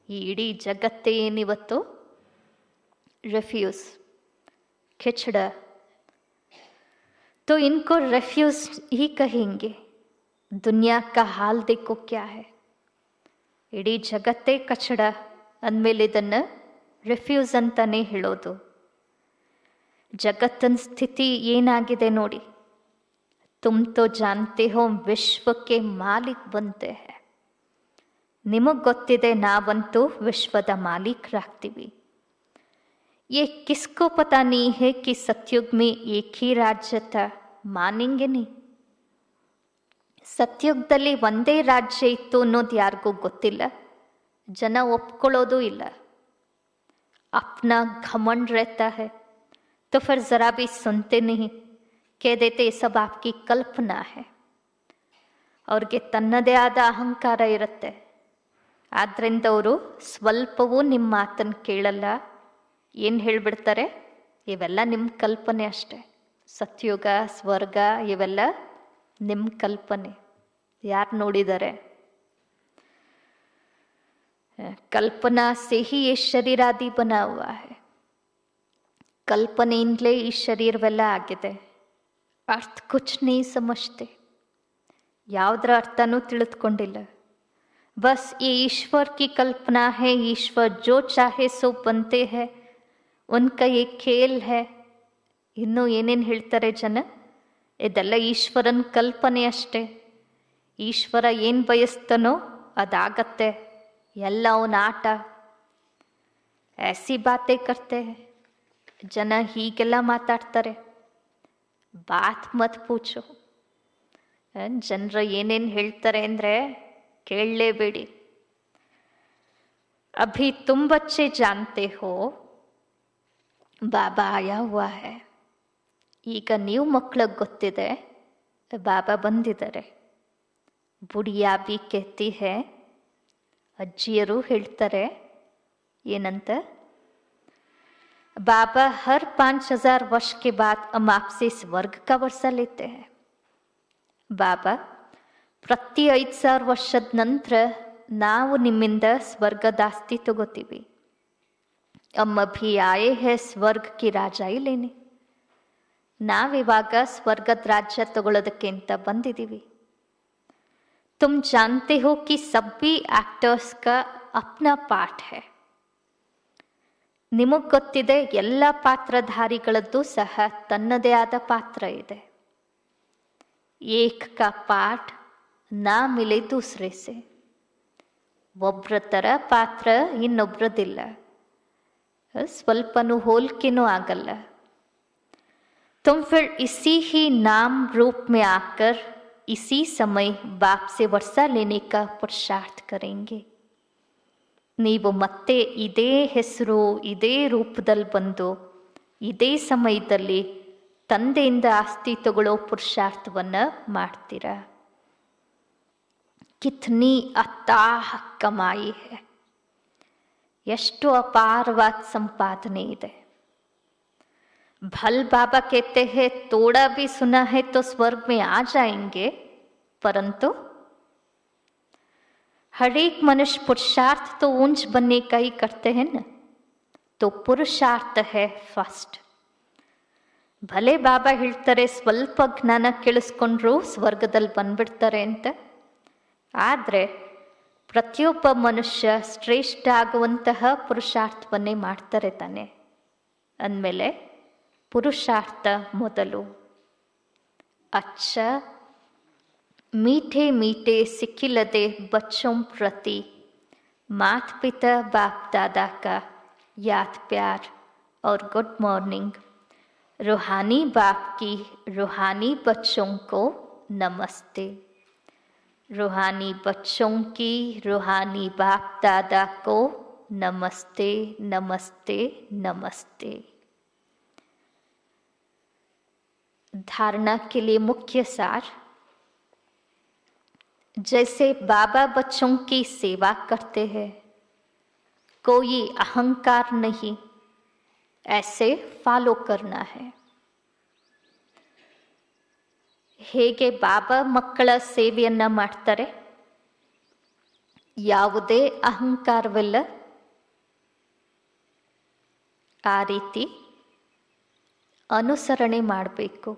ಈ ಇಡೀ ಜಗತ್ತೇ ಏನಿವತ್ತು रेफ्यूज खिचड़ा, तो इनको रेफ्यूज ही कहेंगे. दुनिया का हाल देखो क्या है. ಇಡೀ ಜಗತ್ತೇ ಕಚಡ ಅಂದಮೇಲೆ ಇದನ್ನು ರೆಫ್ಯೂಸ್ ಅಂತಾನೆ ಹೇಳೋದು. ಜಗತ್ತಿನ ಸ್ಥಿತಿ ಏನಾಗಿದೆ ನೋಡಿ. ತುಮ್ ತೋ ಜಾನ್ತೆ ಹೋ ವಿಶ್ವ ಕೆ ಮಾಲಿಕ್ ಬಂತೆ ಹೈ. ನಿಮಗೆ ಗೊತ್ತಿದೆ ನಾವಂತೂ ವಿಶ್ವದ ಮಾಲೀಕರಾಗ್ತೀವಿ. ये किसको पता नहीं है कि सतयुग में एक ही राज्य था, मानेंगे नहीं. ಸತ್ಯುಗದಲ್ಲಿ ಒಂದೇ ರಾಜ್ಯ ಇತ್ತು ಅನ್ನೋದು ಯಾರಿಗೂ ಗೊತ್ತಿಲ್ಲ, ಜನ ಒಪ್ಕೊಳ್ಳೋದು ಇಲ್ಲ. अपना घमंड रहता है तो फिर जरा भी सुनते नहीं, कह देते ये सब आपकी कल्पना है. ಅವ್ರಿಗೆ ತನ್ನದೇ ಆದ ಅಹಂಕಾರ ಇರುತ್ತೆ. ಆದ್ದರಿಂದ ಅವರು ಸ್ವಲ್ಪವೂ ನಿಮ್ಮ ಮಾತನ್ನು ಕೇಳಲ್ಲ. ಏನು ಹೇಳಿಬಿಡ್ತಾರೆ, ಇವೆಲ್ಲ ನಿಮ್ಮ ಕಲ್ಪನೆ ಅಷ್ಟೆ. ಸತ್ಯುಗ, ಸ್ವರ್ಗ ಇವೆಲ್ಲ ನಿಮ್ಮ ಕಲ್ಪನೆ. ಯಾರು ನೋಡಿದ್ದಾರೆ? ಕಲ್ಪನಾ से ही ये शरीर आदि बना हुआ है. ಕಲ್ಪನೆಯಿಂದಲೇ ಈ ಶರೀರವೆಲ್ಲ ಆಗಿದೆ. ಅರ್ಥ ಕುಚ್ नहीं समझते, ಯಾವುದರ ಅರ್ಥನೂ ತಿಳಿದುಕೊಂಡಿಲ್ಲ. बस ये ईश्वर की कल्पना है, ईश्वर जो चाहे सो बनते हैं, ಉನ್ಕ ಏ ಖೇಲ್ ಹೈ, ಇನ್ನೂ ಏನೇನು ಹೇಳ್ತಾರೆ ಜನ. ಇದೆಲ್ಲ ಈಶ್ವರನ ಕಲ್ಪನೆ ಅಷ್ಟೇ. ಈಶ್ವರ ಏನು ಬಯಸ್ತನೋ ಅದಾಗತ್ತೆ, ಎಲ್ಲ ಅವನ ಆಟ. ऐसी बातें करते हैं. ಜನ ಹೀಗೆಲ್ಲ ಮಾತಾಡ್ತಾರೆ. ಬಾತ್ ಮತ್ ಪೂಚೋ. ಜನರು ಏನೇನು ಹೇಳ್ತಾರೆ ಅಂದರೆ ಕೇಳಲೇಬೇಡಿ. ಅಭಿ ತುಮ್ ಬಚ್ಚೆ ಜಾನ್ತೆ ಹೋ ಬಾಬಾ ಆಯಾ ಹುವಾ ಹೈ. ಈಗ ನೀವು ಮಕ್ಕಳಿಗೆ ಗೊತ್ತಿದೆ ಬಾಬಾ ಬಂದಿದ್ದಾರೆ. ಬುಡಿಯಾ ಬಿ कहती है, ಅಜ್ಜಿಯರು ಹೇಳ್ತಾರೆ ಏನಂತ, बाबा हर 5000 वर्ष के बाद हम आपसे स्वर्ग का वर्षा लेते हैं. ಬಾಬಾ ಪ್ರತಿ 5000 ವರ್ಷದ ನಂತರ ನಾವು ನಿಮ್ಮಿಂದ ಸ್ವರ್ಗದ ಆಸ್ತಿ ತಗೋತೀವಿ. हम अभी आए हैं स्वर्ग की राजाई लेने. ನಾವಿವಾಗ ಸ್ವರ್ಗದ ರಾಜ್ಯ ತಗೊಳ್ಳೋದಕ್ಕೆ ಅಂತ ಬಂದಿದ್ದೀವಿ. तुम जानते हो कि सभी एक्टर्स का अपना पाठ है. ನಿಮಗೆ ಗೊತ್ತಿದೆ ಎಲ್ಲ ಪಾತ್ರಧಾರಿಗಳದ್ದು ಸಹ ತನ್ನದೇ ಆದ ಪಾತ್ರ ಇದೆ. ಏಕ್ ಕಾ ಪಾಠ ನಾ ಮಿಲೆ ದೂಸರೆ ಸೆ. ಒಬ್ರ ಥರ ಪಾತ್ರ ಇನ್ನೊಬ್ರದಿಲ್ಲ, ಸ್ವಲ್ಪನೂ ಹೋಲಿಕೆನೂ ಆಗಲ್ಲ. तुम फिर इसी ही नाम रूप में आकर इसी समय बाप से वर्षा लेने का पुरुषार्थ करेंगे. ನೀವು ಮತ್ತೆ ಇದೇ ಹೆಸರು ಇದೇ ರೂಪದಲ್ಲಿ ಬಂದು ಇದೇ ಸಮಯದಲ್ಲಿ ತಂದೆಯಿಂದ ಆಸ್ತಿ ತಗೊಳ್ಳೋ ಪುರುಷಾರ್ಥವನ್ನು ಮಾಡ್ತೀರಾ. ಕಿತ್ನಿ ಅತಾಹ ಕಮಾಯಿ ಹೈ. ಎಷ್ಟು ಅಪಾರವಾದ ಸಂಪಾದನೆ ಇದೆ. भल बाबा कहते हैं थोड़ा भी सुना है तो स्वर्ग में आ जाएंगे, परंतु हर एक मनुष्य पुरुषार्थ तो ऊंच बनने का ही करते हैं ना, तो पुरुषार्थ है फर्स्ट. भले बाबा ಹೇಳ್ತಾರೆ ಸ್ವಲ್ಪ ಜ್ಞಾನ ಕೇಳಿಸ್ಕೊಂಡ್ರು ಸ್ವರ್ಗದಲ್ಲಿ ಬಂದ್ಬಿಡ್ತಾರೆ ಅಂತ, ಆದರೆ ಪ್ರತಿಯೊಬ್ಬ ಮನುಷ್ಯ ಶ್ರೇಷ್ಠ ಆಗುವಂತಹ ಪುರುಷಾರ್ಥವನ್ನೇ ಮಾಡ್ತಾರೆ ತಾನೆ. ಅಂದಮೇಲೆ पुरुषार्थ ಮೊದಲು. अच्छा मीठे मीठे सिखिलदे बच्चों प्रति माता पिता बाप दादा का याद प्यार और गुड मॉर्निंग. रूहानी बाप की रूहानी बच्चों को नमस्ते. रूहानी बच्चों की रूहानी बाप दादा को नमस्ते नमस्ते नमस्ते. धारणा के लिए मुख्य सार. जैसे बाबा बच्चों की सेवा करते हैं, कोई अहंकार नहीं, ऐसे फॉलो करना है. ಹೇಗೆ ಬಾಬಾ ಮಕ್ಕಳ ಸೇವೆಯನ್ನ ಮಾಡ್ತಾರೆ, ಯಾವುದೇ ಅಹಂಕಾರವಿಲ್ಲ, ಆ ರೀತಿ ಅನುಸರಣೆ ಮಾಡಬೇಕು.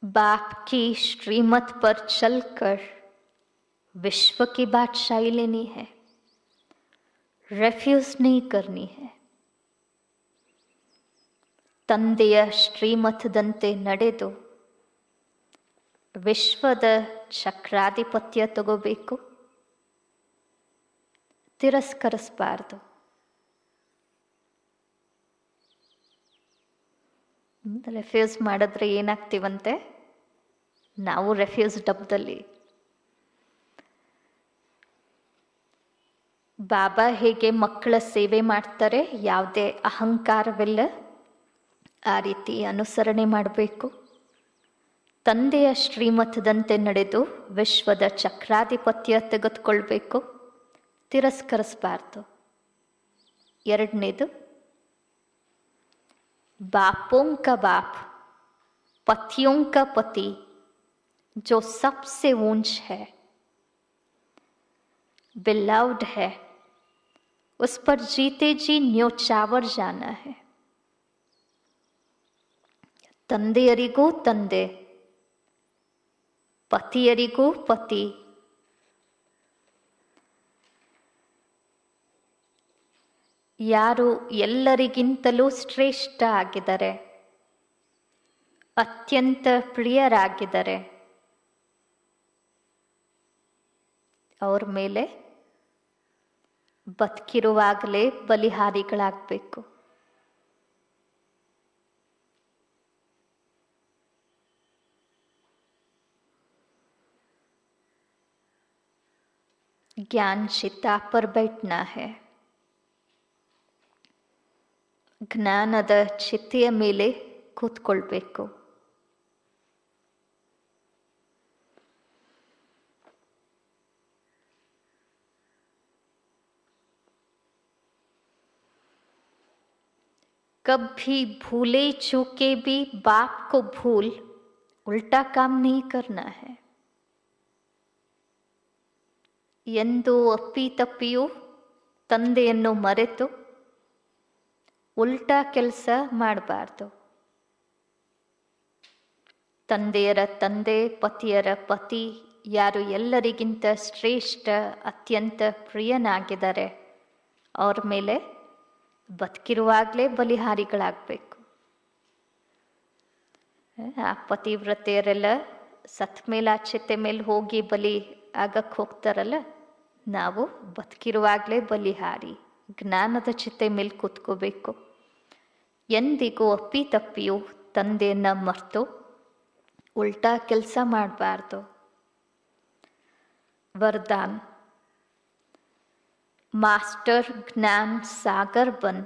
बाप की श्रीमत पर चलकर विश्व की बादशाही लेनी है, रेफ्यूज नहीं करनी है. ತಂದೆಯ ಶ್ರೀಮತದಂತೆ ನಡೆದು ವಿಶ್ವದ ಚಕ್ರಾಧಿಪತ್ಯ ತಗೋಬೇಕು, ತಿರಸ್ಕರಿಸಬಾರ್ದು. ರೆಫ್ಯೂಸ್ ಮಾಡಿದ್ರೆ ಏನಾಗ್ತೀವಂತೆ, ನಾವು ರೆಫ್ಯೂಸ್ ಡಬ್ದಲ್ಲಿ. ಬಾಬಾ ಹೇಗೆ ಮಕ್ಕಳ ಸೇವೆ ಮಾಡ್ತಾರೆ, ಯಾವುದೇ ಅಹಂಕಾರವಿಲ್ಲ, ಆ ರೀತಿ ಅನುಸರಣೆ ಮಾಡಬೇಕು. ತಂದೆಯ ಶ್ರೀಮತದಂತೆ ನಡೆದು ವಿಶ್ವದ ಚಕ್ರಾಧಿಪತ್ಯ ತೆಗೆದುಕೊಳ್ಬೇಕು, ತಿರಸ್ಕರಿಸಬಾರ್ದು. ಎರಡನೇದು, बापों का बाप पतियों का पति जो सबसे ऊंच है, बिलव्ड है, उस पर जीते जी ನ್ಯೋಚಾವರ್ जाना है। ತಂದೆಯರಿಗೂ ತಂದೆ, ಪತಿಯರಿಗೂ ಪತಿ, ಯಾರು ಎಲ್ಲರಿಗಿಂತಲೂ ಶ್ರೇಷ್ಠ ಆಗಿದ್ದಾರೆ, ಅತ್ಯಂತ ಪ್ರಿಯರಾಗಿದ್ದಾರೆ, ಅವ್ರ ಮೇಲೆ ಬದುಕಿರುವಾಗಲೇ ಬಲಿಹಾರಿಗಳಾಗಬೇಕು। ज्ञान चिता पर बैठना है। ಜ್ಞಾನದ ಚಿತೆಯ ಮೇಲೆ ಕೂತ್ಕೊಳ್ಬೇಕು। कभी भूले चूके भी बाप को भूल उल्टा काम नहीं करना है। ಎಂದು ಅಪ್ಪಿತಪ್ಪಿಯೂ ತಂದೆಯನ್ನು ಮರೆತು ಉಲ್ಟಾ ಕೆಲಸ ಮಾಡಬಾರ್ದು। ತಂದೆಯರ ತಂದೆ, ಪತಿಯರ ಪತಿ, ಯಾರು ಎಲ್ಲರಿಗಿಂತ ಶ್ರೇಷ್ಠ, ಅತ್ಯಂತ ಪ್ರಿಯನಾಗಿದ್ದಾರೆ, ಅವ್ರ ಮೇಲೆ ಬದುಕಿರುವಾಗಲೇ ಬಲಿಹಾರಿಗಳಾಗಬೇಕು। ಆ ಪತಿವ್ರತೆಯರೆಲ್ಲ ಸತ್ ಮೇಲೆ ಆ ಚಿತೆ ಮೇಲೆ ಹೋಗಿ ಬಲಿ ಆಗಕ್ಕೆ ಹೋಗ್ತಾರಲ್ಲ, ನಾವು ಬದುಕಿರುವಾಗಲೇ ಬಲಿಹಾರಿ, ಜ್ಞಾನದ ಚಿತೆ ಮೇಲೆ ಕೂತ್ಕೋಬೇಕು। ಎಂದಿಗೂ ಅಪ್ಪಿತಪ್ಪಿಯೂ ತಂದೆಯನ್ನು ಮರೆತು ಉಲ್ಟಾ ಕೆಲಸ ಮಾಡಬಾರ್ದು। वरदान, मास्टर ज्ञान सागर बन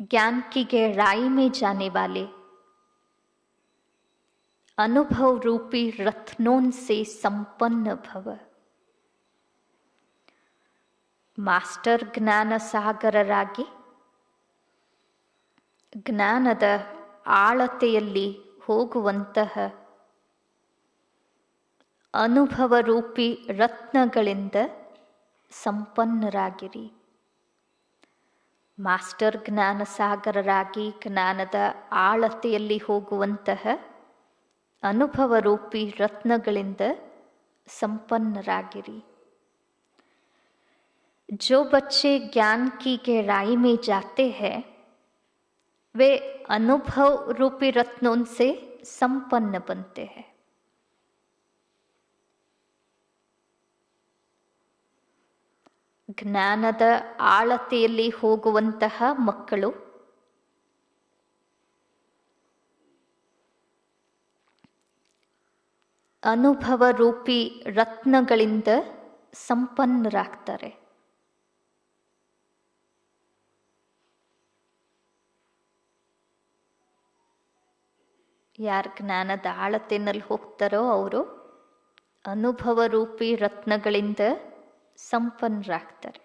ज्ञान की गहराई में जाने वाले अनुभव रूपी रत्नों से संपन्न भव। ಮಾಸ್ಟರ್ ಜ್ಞಾನ ಸಾಗರರಾಗಿ ಜ್ಞಾನದ ಆಳತೆಯಲ್ಲಿ ಹೋಗುವಂತಹ ಅನುಭವ ರೂಪಿ ರತ್ನಗಳಿಂದ ಸಂಪನ್ನರಾಗಿರಿ। ಮಾಸ್ಟರ್ ಜ್ಞಾನ ಸಾಗರರಾಗಿ ಜ್ಞಾನದ ಆಳತೆಯಲ್ಲಿ ಹೋಗುವಂತಹ ಅನುಭವ ರೂಪಿ ರತ್ನಗಳಿಂದ ಸಂಪನ್ನರಾಗಿರಿ। जो बच्चे ज्ञान की गहराई में जाते हैं वे अनुभव रूपी रत्नों से संपन्न बनते हैं। ಜ್ಞಾನದ ಆಳತೆಯಲ್ಲಿ ಹೋಗುವಂತಹ ಮಕ್ಕಳು ಅನುಭವ ರೂಪಿ ರತ್ನಗಳಿಂದ ಸಂಪನ್ನರಾಗ್ತಾರೆ। ಯಾರು ಜ್ಞಾನದ ಆಳತೆಯಲ್ಲಿ ಹೋಗ್ತಾರೋ ಅವರು ಅನುಭವ ರೂಪಿ ರತ್ನಗಳಿಂದ ಸಂಪನ್ನರಾಗ್ತಾರೆ।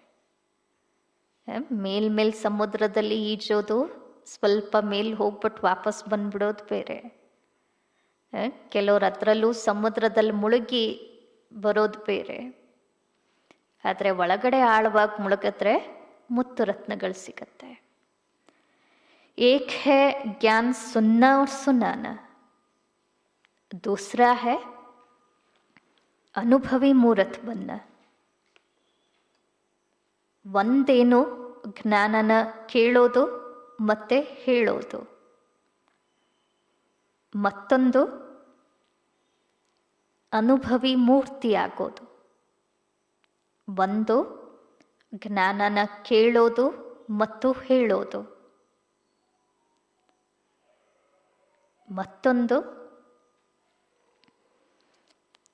ಮೇಲ್ ಸಮುದ್ರದಲ್ಲಿ ಈಜೋದು, ಸ್ವಲ್ಪ ಮೇಲ್ ಹೋಗ್ಬಿಟ್ಟು ವಾಪಸ್ ಬಂದ್ಬಿಡೋದು ಬೇರೆ। ಕೆಲವ್ರು ಅದರಲ್ಲೂ ಸಮುದ್ರದಲ್ಲಿ ಮುಳುಗಿ ಬರೋದು ಬೇರೆ। ಆದರೆ ಒಳಗಡೆ ಆಳವಾಗಿ ಮುಳುಗಿದ್ರೆ ಮುತ್ತು ರತ್ನಗಳು ಸಿಗತ್ತೆ। एक है ज्ञान सुनना और सुनाना, दूसरा है अनुभवी मूर्त बनना। ಒಂದೇನು ಜ್ಞಾನನ ಕೇಳೋದು ಮತ್ತೆ ಹೇಳೋದು, ಮತ್ತೊಂದು ಅನುಭವಿ ಮೂರ್ತಿಯಾಗೋದು। ಒಂದು ಜ್ಞಾನನ ಕೇಳೋದು ಮತ್ತು ಹೇಳೋದು, ಮತ್ತೊಂದು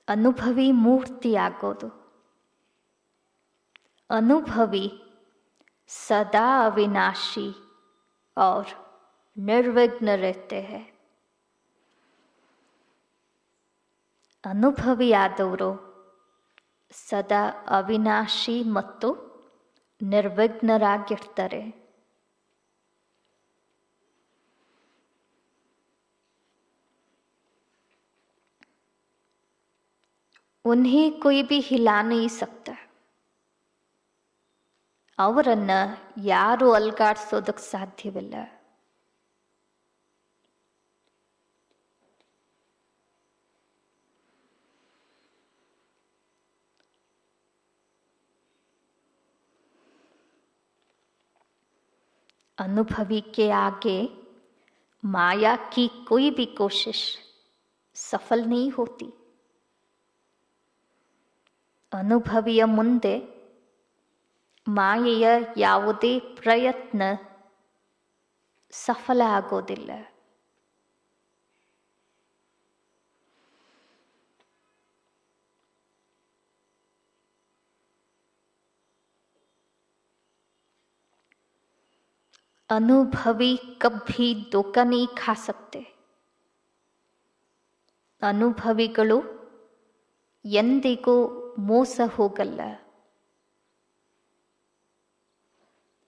ಅನುಭವಿ ಮೂರ್ತಿಯಾಗೋದು। अनुभवी सदा अविनाशी और निर्विघ्न रहते हैं। ಅನುಭವಿಯಾದವರು ಸದಾ ಅವಿನಾಶಿ ಮತ್ತು ನಿರ್ವಿಘ್ನರಾಗಿರ್ತಾರೆ। उन्हें कोई भी हिला नहीं सकता। ಅವರನ್ನು ಯಾರೂ ಅಲ್ಗಾಡಿಸೋದಕ್ಕೆ ಸಾಧ್ಯವಿಲ್ಲ. अनुभवी के आगे माया की कोई भी कोशिश सफल नहीं होती. ಅನುಭವಿಯ ಮುಂದೆ ಮಾಯೆಯ ಯಾವುದೇ ಪ್ರಯತ್ನ ಸಫಲ ಆಗೋದಿಲ್ಲ. अनुभवी कभी धोखा नहीं खा सकते. ಅನುಭವಿಗಳು ಎಂದಿಗೂ ಮೋಸ ಹೋಗಲ್ಲ.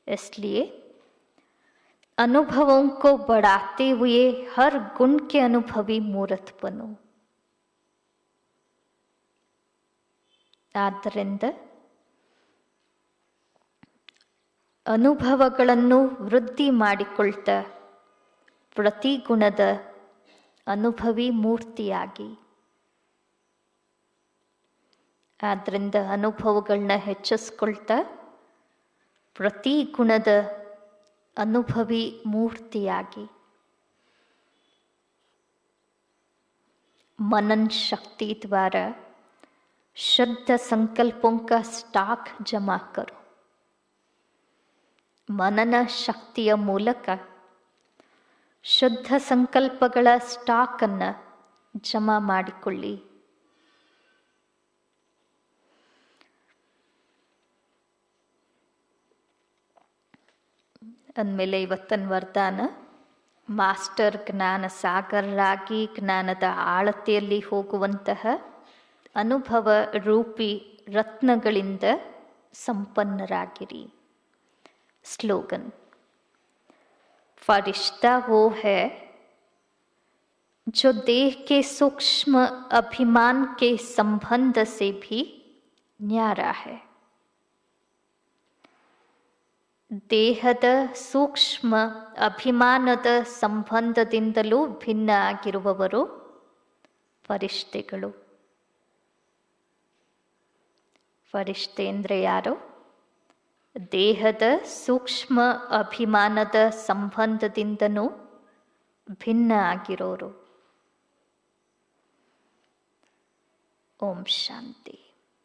इसलिए अनुभवों को बढ़ाते हुए हर गुण के अनुभवी मूर्त बनो. ಆದ್ದರಿಂದ ಅನುಭವಗಳನ್ನು ವೃದ್ಧಿ ಮಾಡಿಕೊಳ್ತಾ ಪ್ರತಿ ಗುಣದ ಅನುಭವಿ ಮೂರ್ತಿಯಾಗಿ. ಆದ್ದರಿಂದ ಅನುಭವಗಳನ್ನ ಹೆಚ್ಚಿಸ್ಕೊಳ್ತಾ ಪ್ರತಿ ಗುಣದ ಅನುಭವಿ ಮೂರ್ತಿಯಾಗಿ मनन शक्ति द्वारा शुद्ध संकल्पों का स्टॉक जमा करो. ಮನನ ಶಕ್ತಿಯ ಮೂಲಕ ಶುದ್ಧ ಸಂಕಲ್ಪಗಳ ಸ್ಟಾಕನ್ನು ಜಮಾ ಮಾಡಿಕೊಳ್ಳಿ. ಅಂದಮೇಲೆ ಇವತ್ತಿನ ವರದಾನ, ಮಾಸ್ಟರ್ ಜ್ಞಾನ ಸಾಗರರಾಗಿ ಜ್ಞಾನದ ಆಳತೆಯಲ್ಲಿ ಹೋಗುವಂತಹ ಅನುಭವ ರೂಪಿ ರತ್ನಗಳಿಂದ ಸಂಪನ್ನರಾಗಿರಿ. स्लोगन, फरिश्ता वो है जो देह के सूक्ष्म अभिमान के संबंध से भी न्यारा है. ದೇಹದ ಸೂಕ್ಷ್ಮ ಅಭಿಮಾನದ ಸಂಬಂಧದಿಂದಲೂ ಭಿನ್ನ ಆಗಿರುವವರು ಫರಿಷ್ಠೆಗಳು. ಫರಿಷ್ಠೆ ಅಂದರೆ ಯಾರು? ದೇಹದ ಸೂಕ್ಷ್ಮ ಅಭಿಮಾನದ ಸಂಬಂಧದಿಂದನೂ ಭಿನ್ನ ಆಗಿರೋರು. ಓಂ ಶಾಂತಿ.